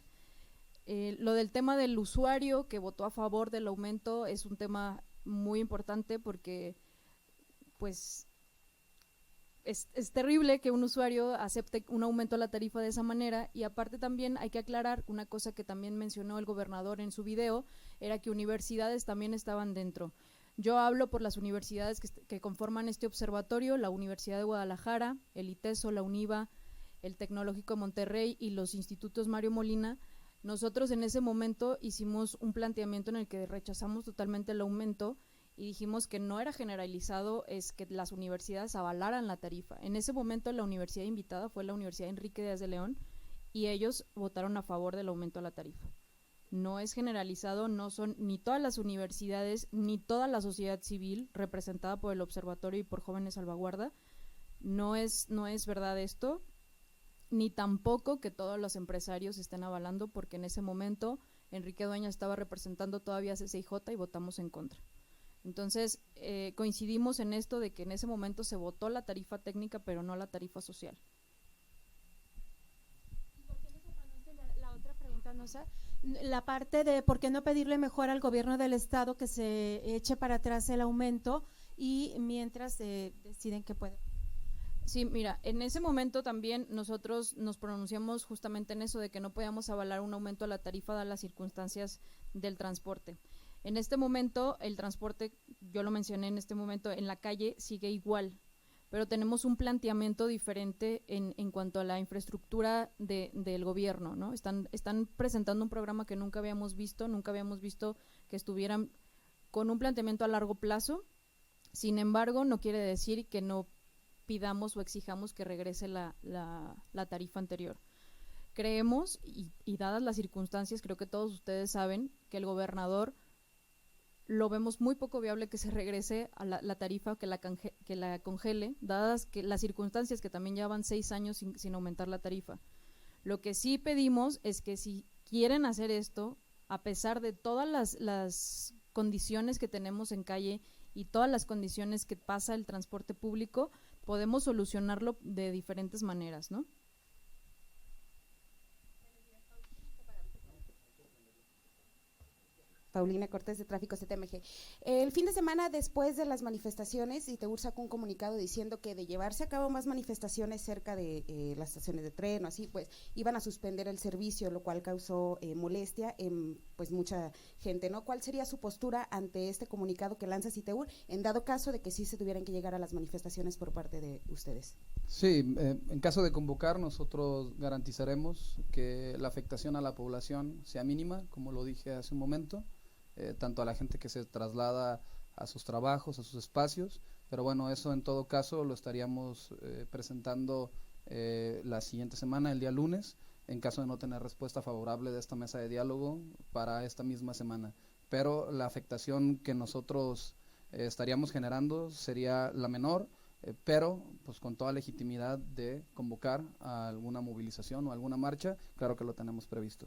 Lo del tema del usuario que votó a favor del aumento es un tema muy importante porque pues es terrible que un usuario acepte un aumento a la tarifa de esa manera. Y aparte también hay que aclarar una cosa que también mencionó el gobernador en su video, era que universidades también estaban dentro. Yo hablo por las universidades que conforman este observatorio: la Universidad de Guadalajara, el ITESO, la UNIVA, el Tecnológico de Monterrey y los institutos Mario Molina. Nosotros en ese momento hicimos un planteamiento en el que rechazamos totalmente el aumento y dijimos que no era generalizado, es que las universidades avalaran la tarifa. En ese momento la universidad invitada fue la Universidad Enrique Díaz de León y ellos votaron a favor del aumento a la tarifa. No es generalizado, no son ni todas las universidades ni toda la sociedad civil representada por el observatorio y por Jóvenes Salvaguarda. No es verdad esto, ni tampoco que todos los empresarios estén avalando, porque en ese momento Enrique Dueñas estaba representando todavía a CCIJ y votamos en contra. Entonces coincidimos en esto de que en ese momento se votó la tarifa técnica pero no la tarifa social. ¿Y por qué no se pronuncia la otra pregunta, no sé? La parte de por qué no pedirle mejor al gobierno del estado que se eche para atrás el aumento y mientras deciden que puede. Sí, mira, en ese momento también nosotros nos pronunciamos justamente en eso de que no podíamos avalar un aumento a la tarifa dadas las circunstancias del transporte. En este momento el transporte, yo lo mencioné en este momento, en la calle sigue igual, pero tenemos un planteamiento diferente en cuanto a la infraestructura del gobierno, ¿no? Están presentando un programa que nunca habíamos visto que estuvieran con un planteamiento a largo plazo. Sin embargo, no quiere decir que no pidamos o exijamos que regrese la tarifa anterior. Creemos, y dadas las circunstancias, creo que todos ustedes saben que el gobernador lo vemos muy poco viable que se regrese a la tarifa, que la congele, dadas que las circunstancias que también llevan 6 años sin aumentar la tarifa. Lo que sí pedimos es que si quieren hacer esto, a pesar de todas las condiciones que tenemos en calle y todas las condiciones que pasa el transporte público, podemos solucionarlo de diferentes maneras, ¿no? Paulina Cortés de Tráfico CTMG. El fin de semana después de las manifestaciones, ITEUR sacó un comunicado diciendo que de llevarse a cabo más manifestaciones cerca de las estaciones de tren o así, pues iban a suspender el servicio, lo cual causó molestia en pues mucha gente, ¿no? ¿Cuál sería su postura ante este comunicado que lanza ITEUR en dado caso de que sí se tuvieran que llegar a las manifestaciones por parte de ustedes? Sí, en caso de convocar, nosotros garantizaremos que la afectación a la población sea mínima, como lo dije hace un momento. Tanto a la gente que se traslada a sus trabajos, a sus espacios, pero bueno, eso en todo caso lo estaríamos presentando la siguiente semana, el día lunes, en caso de no tener respuesta favorable de esta mesa de diálogo para esta misma semana. Pero la afectación que nosotros estaríamos generando sería la menor, pero pues con toda legitimidad de convocar a alguna movilización o alguna marcha, claro que lo tenemos previsto.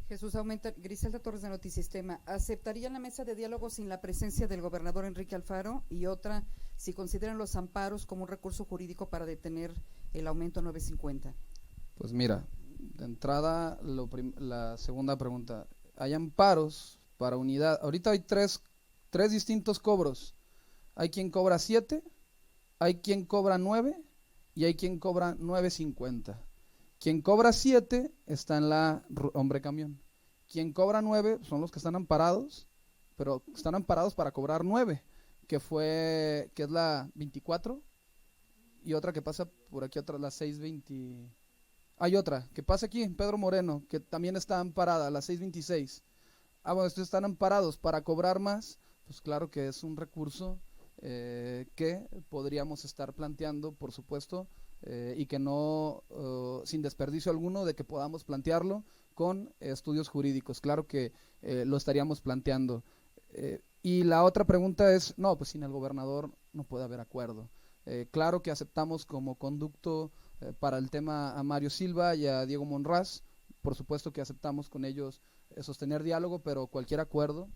Jesús Aumenta, Griselda Torres de Notisistema. ¿Aceptarían la mesa de diálogo sin la presencia del gobernador Enrique Alfaro? Y otra, si consideran los amparos como un recurso jurídico para detener el aumento a 9.50. Pues mira, de entrada, la segunda pregunta. Hay amparos para unidad. Ahorita hay tres distintos cobros. Hay quien cobra 7, hay quien cobra 9 y hay quien cobra 9.50. Quien cobra 7 está en la hombre camión. Quien cobra 9 son los que están amparados, pero están amparados para cobrar 9, que es la 24, y otra que pasa por aquí, otra la 620. Hay otra que pasa aquí, Pedro Moreno, que también está amparada, la 626. Bueno, estos están amparados para cobrar más, pues claro que es un recurso que podríamos estar planteando, por supuesto, y que no, sin desperdicio alguno, de que podamos plantearlo con estudios jurídicos. Claro que lo estaríamos planteando. Y la otra pregunta es, no, pues sin el gobernador no puede haber acuerdo. Claro que aceptamos como conducto para el tema a Mario Silva y a Diego Monraz, por supuesto que aceptamos con ellos sostener diálogo, pero cualquier acuerdo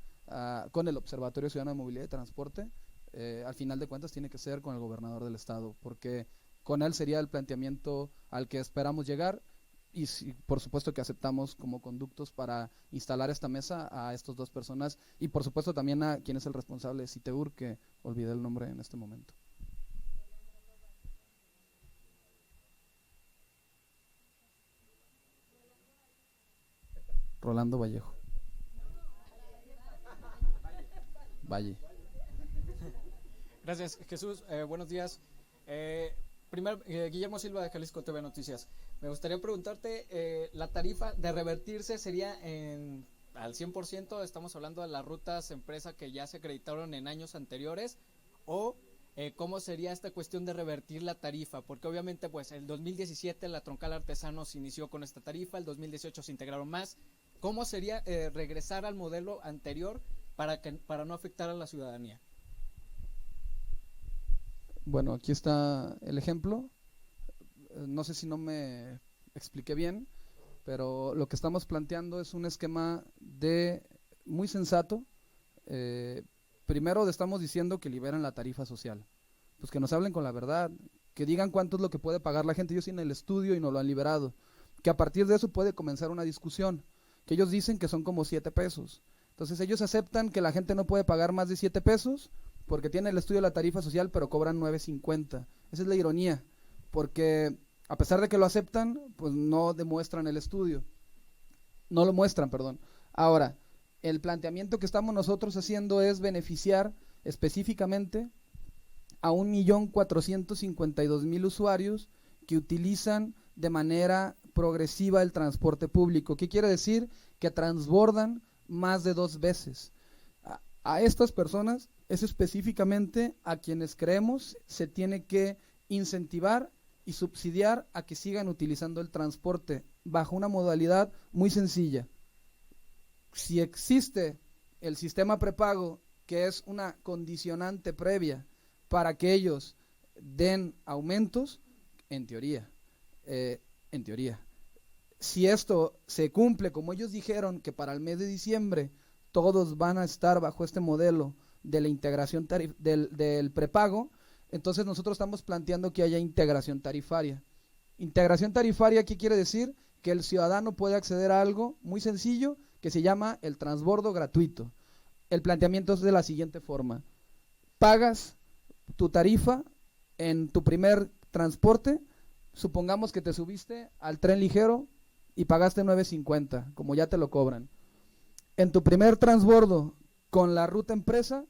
con el Observatorio Ciudadano de Movilidad y Transporte, al final de cuentas tiene que ser con el gobernador del estado, porque con él sería el planteamiento al que esperamos llegar y por supuesto que aceptamos como conductos para instalar esta mesa a estas dos personas y por supuesto también a quien es el responsable de CITEUR, que olvidé el nombre en este momento. Rolando Vallejo. Valle. Gracias, Jesús. Buenos días. Primero, Guillermo Silva de Jalisco TV Noticias. Me gustaría preguntarte, la tarifa de revertirse sería al 100%, estamos hablando de las rutas empresa que ya se acreditaron en años anteriores, o cómo sería esta cuestión de revertir la tarifa, porque obviamente pues el 2017 la Troncal Artesanos inició con esta tarifa, el 2018 se integraron más. ¿Cómo sería regresar al modelo anterior para no afectar a la ciudadanía? Bueno, aquí está el ejemplo. No sé si no me expliqué bien, pero lo que estamos planteando es un esquema muy sensato. Primero estamos diciendo que liberan la tarifa social. Pues que nos hablen con la verdad, que digan cuánto es lo que puede pagar la gente. Ellos tienen el estudio y nos lo han liberado. Que a partir de eso puede comenzar una discusión. Que ellos dicen que son como 7 pesos. Entonces ellos aceptan que la gente no puede pagar más de 7 pesos porque tiene el estudio de la tarifa social, pero cobran 9.50. Esa es la ironía, porque a pesar de que lo aceptan, pues no demuestran el estudio. No lo muestran, perdón. Ahora, el planteamiento que estamos nosotros haciendo es beneficiar específicamente a 1.452.000 usuarios que utilizan de manera progresiva el transporte público. ¿Qué quiere decir? Que transbordan más de 2 veces. A estas personas es específicamente a quienes creemos se tiene que incentivar y subsidiar a que sigan utilizando el transporte bajo una modalidad muy sencilla. Si existe el sistema prepago, que es una condicionante previa para que ellos den aumentos, en teoría, si esto se cumple como ellos dijeron, que para el mes de diciembre todos van a estar bajo este modelo de la integración del prepago, entonces nosotros estamos planteando que haya integración tarifaria. Integración tarifaria, ¿qué quiere decir? Que el ciudadano puede acceder a algo muy sencillo que se llama el transbordo gratuito. El planteamiento es de la siguiente forma: pagas tu tarifa en tu primer transporte, supongamos que te subiste al tren ligero y pagaste 9.50, como ya te lo cobran. En tu primer transbordo con la ruta empresa,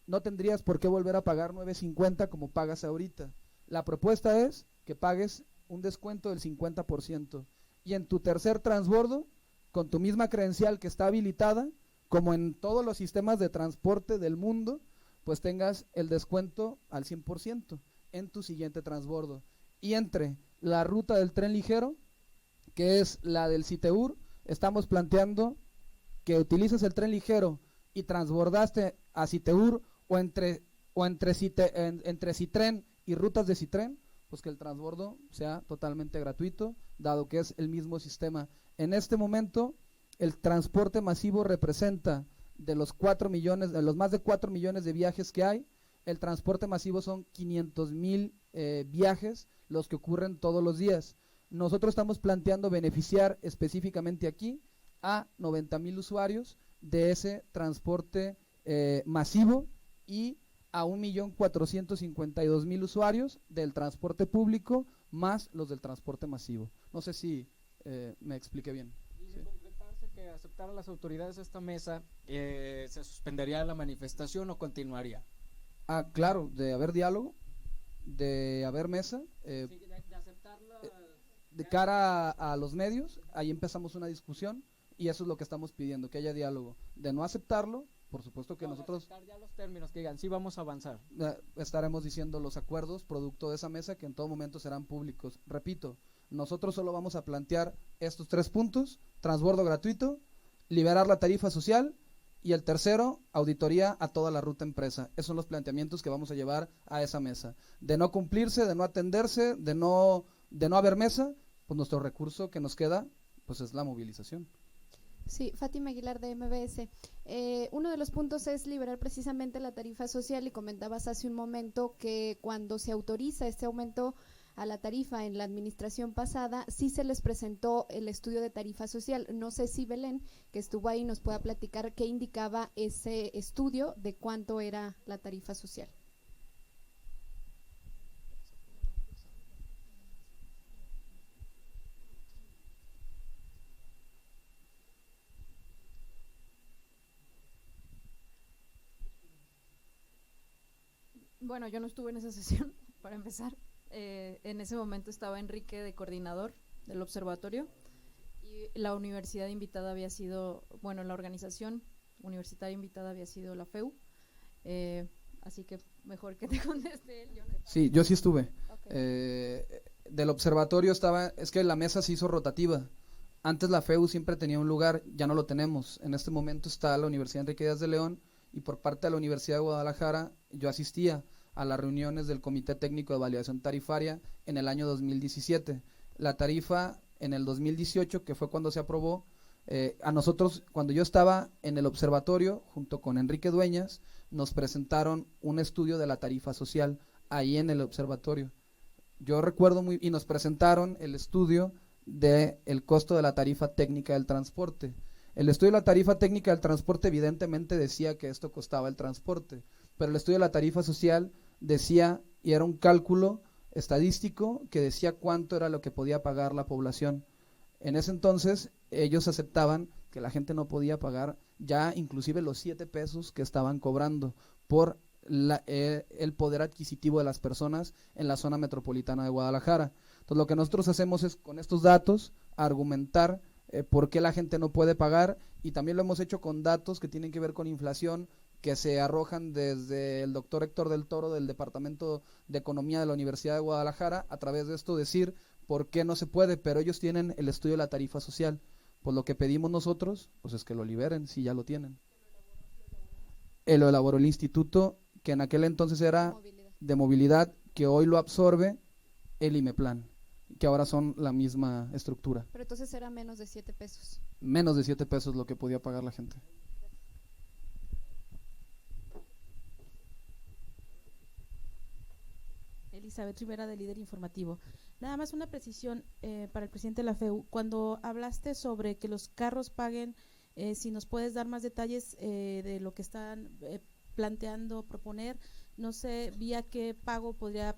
no tendrías por qué volver a pagar 9.50 como pagas ahorita. La propuesta es que pagues un descuento del 50%. Y en tu tercer transbordo, con tu misma credencial que está habilitada, como en todos los sistemas de transporte del mundo, pues tengas el descuento al 100% en tu siguiente transbordo. Y entre la ruta del tren ligero, que es la del CITEUR, estamos planteando que utilices el tren ligero y transbordaste a CITEUR o entre Citren y rutas de Citren, pues que el transbordo sea totalmente gratuito, dado que es el mismo sistema. En este momento, el transporte masivo representa de los 4 millones, de los más de 4 millones de viajes que hay, el transporte masivo son 500,000 viajes los que ocurren todos los días. Nosotros estamos planteando beneficiar específicamente aquí a 90,000 usuarios de ese transporte masivo y a 1.452.000 usuarios del transporte público más los del transporte masivo. No sé si me expliqué bien. Y de concretarse que aceptaran las autoridades esta mesa, ¿se suspendería la manifestación o continuaría? Ah, claro, de haber diálogo, de haber mesa, Sí, de aceptarla, de cara a los medios, ahí empezamos una discusión y eso es lo que estamos pidiendo, que haya diálogo. De no aceptarlo, por supuesto que nosotros ya los términos que digan, sí vamos a avanzar. estaremos diciendo los acuerdos producto de esa mesa que en todo momento serán públicos. Repito, nosotros solo vamos a plantear estos 3 puntos: transbordo gratuito, liberar la tarifa social y el tercero, auditoría a toda la ruta empresa. Esos son los planteamientos que vamos a llevar a esa mesa. De no cumplirse, de no atenderse, de no haber mesa, pues nuestro recurso que nos queda pues es la movilización. Sí, Fátima Aguilar de MBS. Uno de los puntos es liberar precisamente la tarifa social y comentabas hace un momento que cuando se autoriza este aumento a la tarifa en la administración pasada, sí se les presentó el estudio de tarifa social. No sé si Belén, que estuvo ahí, nos pueda platicar qué indicaba ese estudio de cuánto era la tarifa social. Bueno, yo no estuve en esa sesión, para empezar. En ese momento estaba Enrique de coordinador del observatorio y la universidad invitada había sido, bueno, la organización universitaria invitada había sido la FEU, así que mejor que te conteste él. Sí, yo sí estuve. Okay. Del observatorio es que la mesa se hizo rotativa. Antes la FEU siempre tenía un lugar, ya no lo tenemos. En este momento está la Universidad Enrique Díaz de León y por parte de la Universidad de Guadalajara yo asistía a las reuniones del Comité Técnico de Validación Tarifaria en el año 2017. La tarifa en el 2018, que fue cuando se aprobó, a nosotros, cuando yo estaba en el observatorio, junto con Enrique Dueñas, nos presentaron un estudio de la tarifa social ahí en el observatorio. Yo recuerdo y nos presentaron el estudio del costo de la tarifa técnica del transporte. El estudio de la tarifa técnica del transporte evidentemente decía que esto costaba el transporte, pero el estudio de la tarifa social decía, y era un cálculo estadístico que decía cuánto era lo que podía pagar la población. En ese entonces ellos aceptaban que la gente no podía pagar ya inclusive los 7 pesos que estaban cobrando por el poder adquisitivo de las personas en la zona metropolitana de Guadalajara. Entonces lo que nosotros hacemos es con estos datos argumentar por qué la gente no puede pagar, y también lo hemos hecho con datos que tienen que ver con inflación que se arrojan desde el doctor Héctor del Toro del Departamento de Economía de la Universidad de Guadalajara. A través de esto decir por qué no se puede, pero ellos tienen el estudio de la tarifa social. Pues lo que pedimos nosotros pues es que lo liberen si ya lo tienen. Lo elaboró el instituto, que en aquel entonces era de movilidad, que hoy lo absorbe el IMEPLAN, que ahora son la misma estructura. Pero entonces era menos de 7 pesos. Menos de 7 pesos lo que podía pagar la gente. Elizabeth Rivera de Líder Informativo. Nada más una precisión para el presidente de la FEU. Cuando hablaste sobre que los carros paguen, si nos puedes dar más detalles de lo que están planteando, proponer, no sé vía qué pago podría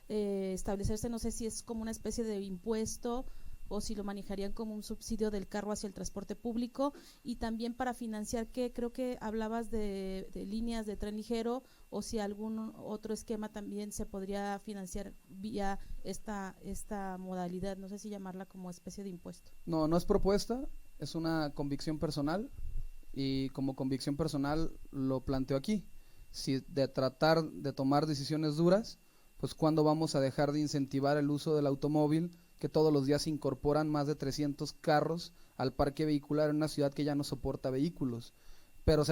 establecerse, no sé si es como una especie de impuesto o si lo manejarían como un subsidio del carro hacia el transporte público, y también para financiar, que creo que hablabas de líneas de tren ligero, o si algún otro esquema también se podría financiar vía esta modalidad, no sé si llamarla como especie de impuesto. No, no es propuesta, es una convicción personal, y como convicción personal lo planteo aquí. Si de tratar de tomar decisiones duras, pues ¿cuándo vamos a dejar de incentivar el uso del automóvil, que todos los días se incorporan más de 300 carros al parque vehicular en una ciudad que ya no soporta vehículos? Pero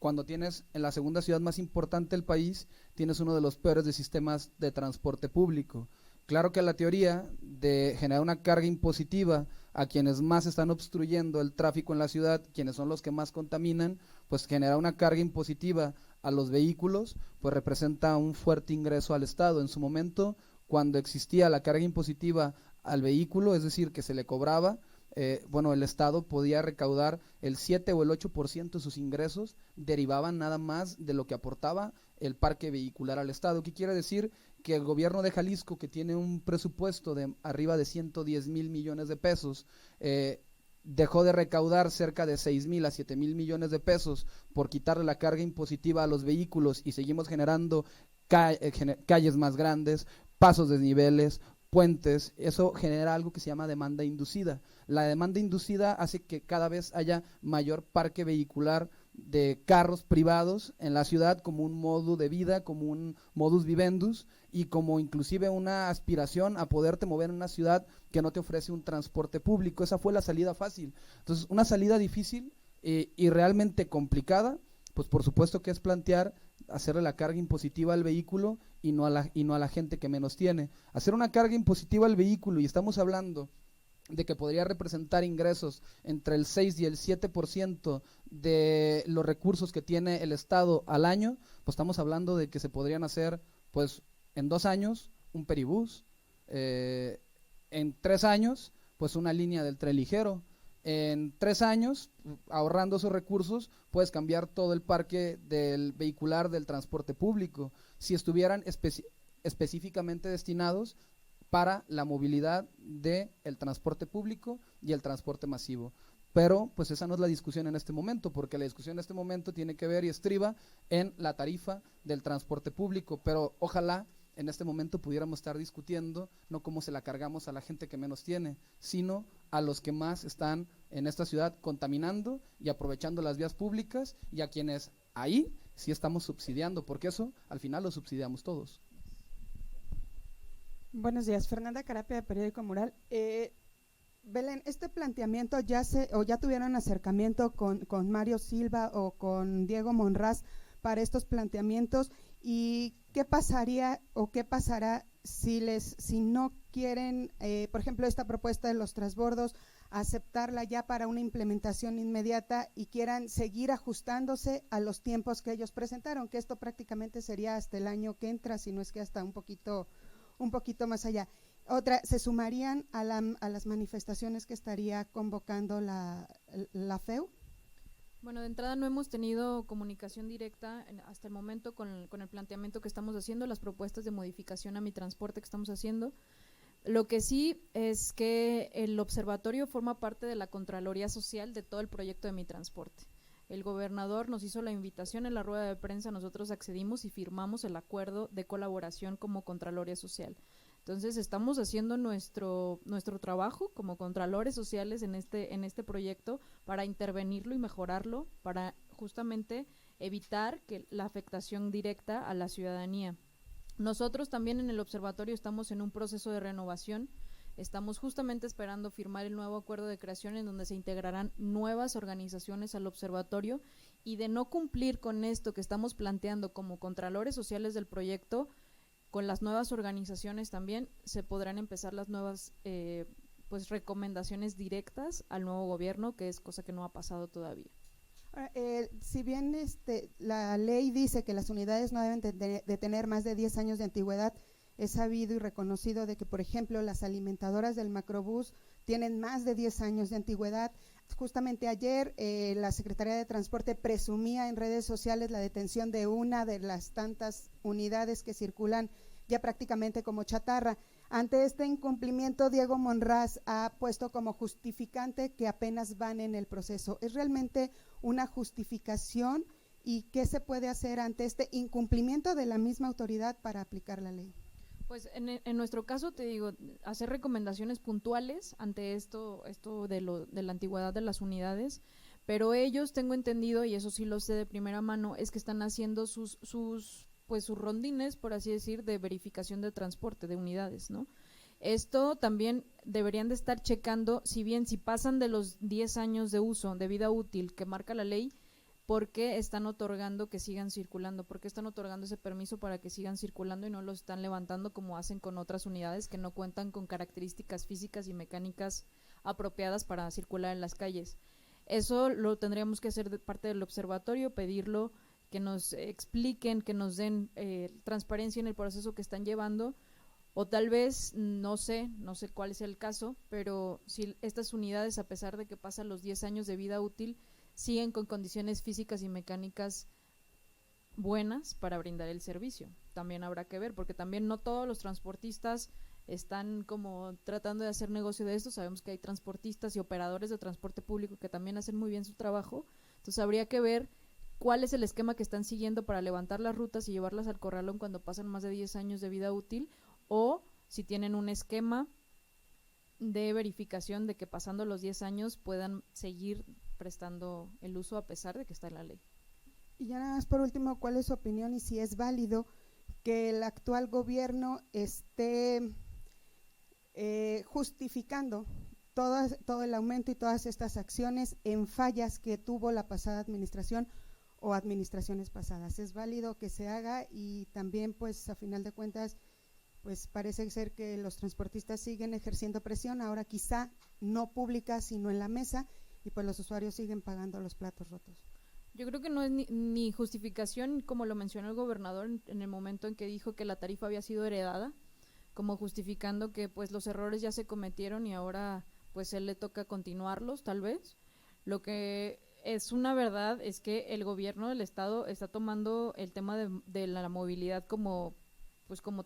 cuando tienes en la segunda ciudad más importante del país, tienes uno de los peores de sistemas de transporte público. Claro que la teoría de generar una carga impositiva a quienes más están obstruyendo el tráfico en la ciudad, quienes son los que más contaminan, pues generar una carga impositiva a los vehículos, pues representa un fuerte ingreso al Estado. En su momento, cuando existía la carga impositiva al vehículo, es decir, que se le cobraba, el Estado podía recaudar el 7 o el 8% de sus ingresos, derivaban nada más de lo que aportaba el parque vehicular al Estado. ¿Qué quiere decir? Que el gobierno de Jalisco, que tiene un presupuesto de arriba de 110,000 millones de pesos, dejó de recaudar cerca de 6,000 a 7,000 millones de pesos por quitarle la carga impositiva a los vehículos, y seguimos generando calles más grandes, pasos desniveles, puentes. Eso genera algo que se llama demanda inducida. La demanda inducida hace que cada vez haya mayor parque vehicular de carros privados en la ciudad, como un modo de vida, como un modus vivendus, y como inclusive una aspiración a poderte mover en una ciudad que no te ofrece un transporte público. Esa fue la salida fácil. Entonces, una salida difícil y realmente complicada, pues por supuesto que es plantear hacerle la carga impositiva al vehículo y no a la gente que menos tiene. Hacer una carga impositiva al vehículo, y estamos hablando de que podría representar ingresos entre el 6 y el 7% de los recursos que tiene el Estado al año, pues estamos hablando de que se podrían hacer, pues en 2 años, un peribús, en 3 años, pues una línea del tren ligero. En 3 años, ahorrando esos recursos, puedes cambiar todo el parque del vehicular del transporte público, si estuvieran específicamente destinados para la movilidad del transporte público y el transporte masivo. Pero pues esa no es la discusión en este momento, porque la discusión en este momento tiene que ver y estriba en la tarifa del transporte público. Pero ojalá en este momento pudiéramos estar discutiendo no cómo se la cargamos a la gente que menos tiene, sino a los que más están en esta ciudad contaminando y aprovechando las vías públicas, y a quienes ahí sí estamos subsidiando, porque eso al final lo subsidiamos todos. Buenos días, Fernanda Carapia de Periódico Mural. Belén, este planteamiento ya tuvieron acercamiento con Mario Silva o con Diego Monraz para estos planteamientos, y qué pasaría o qué pasará si no quieren, por ejemplo, esta propuesta de los transbordos, aceptarla ya para una implementación inmediata y quieran seguir ajustándose a los tiempos que ellos presentaron, que esto prácticamente sería hasta el año que entra, si no es que hasta un poquito más allá. Otra, ¿se sumarían a las manifestaciones que estaría convocando la FEU? Bueno, de entrada no hemos tenido comunicación directa hasta el momento con el planteamiento que estamos haciendo, las propuestas de modificación a Mi Transporte que estamos haciendo. Lo que sí es que el observatorio forma parte de la Contraloría Social de todo el proyecto de Mi Transporte. El gobernador nos hizo la invitación en la rueda de prensa, nosotros accedimos y firmamos el acuerdo de colaboración como Contraloría Social. Entonces estamos haciendo nuestro trabajo como contralores sociales en este proyecto para intervenirlo y mejorarlo, para justamente evitar que la afectación directa a la ciudadanía. Nosotros también en el observatorio estamos en un proceso de renovación. Estamos justamente esperando firmar el nuevo acuerdo de creación en donde se integrarán nuevas organizaciones al observatorio, y de no cumplir con esto que estamos planteando como contralores sociales del proyecto, con las nuevas organizaciones también se podrán empezar las nuevas recomendaciones directas al nuevo gobierno, que es cosa que no ha pasado todavía. Ahora, si bien la ley dice que las unidades no deben de tener más de 10 años de antigüedad, es sabido y reconocido de que, por ejemplo, las alimentadoras del Macrobús tienen más de 10 años de antigüedad. Justamente ayer la Secretaría de Transporte presumía en redes sociales la detención de una de las tantas unidades que circulan ya prácticamente como chatarra. Ante este incumplimiento, Diego Monraz ha puesto como justificante que apenas van en el proceso. ¿Es realmente una justificación? ¿Y qué se puede hacer ante este incumplimiento de la misma autoridad para aplicar la ley? Pues en nuestro caso, te digo, hacer recomendaciones puntuales ante esto de la antigüedad de las unidades, pero ellos, tengo entendido, y eso sí lo sé de primera mano, es que están haciendo sus rondines, por así decir, de verificación de transporte de unidades, ¿no? Esto también deberían de estar checando, si pasan de los 10 años de uso, de vida útil que marca la ley, ¿por qué están otorgando que sigan circulando? ¿Por qué están otorgando ese permiso para que sigan circulando y no lo están levantando como hacen con otras unidades que no cuentan con características físicas y mecánicas apropiadas para circular en las calles? Eso lo tendríamos que hacer de parte del observatorio, pedirlo, que nos expliquen, que nos den transparencia en el proceso que están llevando, o tal vez, no sé cuál es el caso, pero si estas unidades, a pesar de que pasan los 10 años de vida útil, siguen con condiciones físicas y mecánicas buenas para brindar el servicio. También habrá que ver, porque también no todos los transportistas están como tratando de hacer negocio de esto. Sabemos que hay transportistas y operadores de transporte público que también hacen muy bien su trabajo, entonces habría que ver cuál es el esquema que están siguiendo para levantar las rutas y llevarlas al corralón cuando pasan más de 10 años de vida útil, o si tienen un esquema de verificación de que pasando los 10 años puedan seguir prestando el uso a pesar de que está en la ley. Y ya nada más por último, ¿cuál es su opinión y si es válido que el actual gobierno esté justificando todo el aumento y todas estas acciones en fallas que tuvo la pasada administración o administraciones pasadas? ¿Es válido que se haga? Y también, pues, a final de cuentas, pues parece ser que los transportistas siguen ejerciendo presión, ahora quizá no pública, sino en la mesa, y pues los usuarios siguen pagando los platos rotos. Yo creo que no es ni justificación, como lo mencionó el gobernador en el momento en que dijo que la tarifa había sido heredada, como justificando que pues los errores ya se cometieron y ahora pues él le toca continuarlos, tal vez. Lo que es una verdad es que el gobierno del estado está tomando el tema de la movilidad como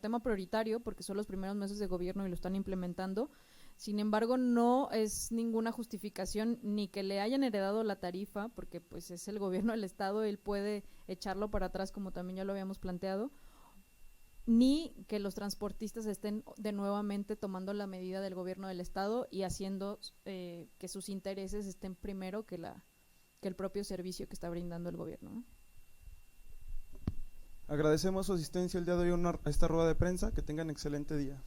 tema prioritario, porque son los primeros meses de gobierno y lo están implementando. Sin embargo, no es ninguna justificación ni que le hayan heredado la tarifa, porque pues es el gobierno del estado, él puede echarlo para atrás, como también ya lo habíamos planteado, ni que los transportistas estén de nuevamente tomando la medida del gobierno del estado y haciendo que sus intereses estén primero que el propio servicio que está brindando el gobierno, ¿no? Agradecemos su asistencia el día de hoy a esta rueda de prensa. Que tengan excelente día.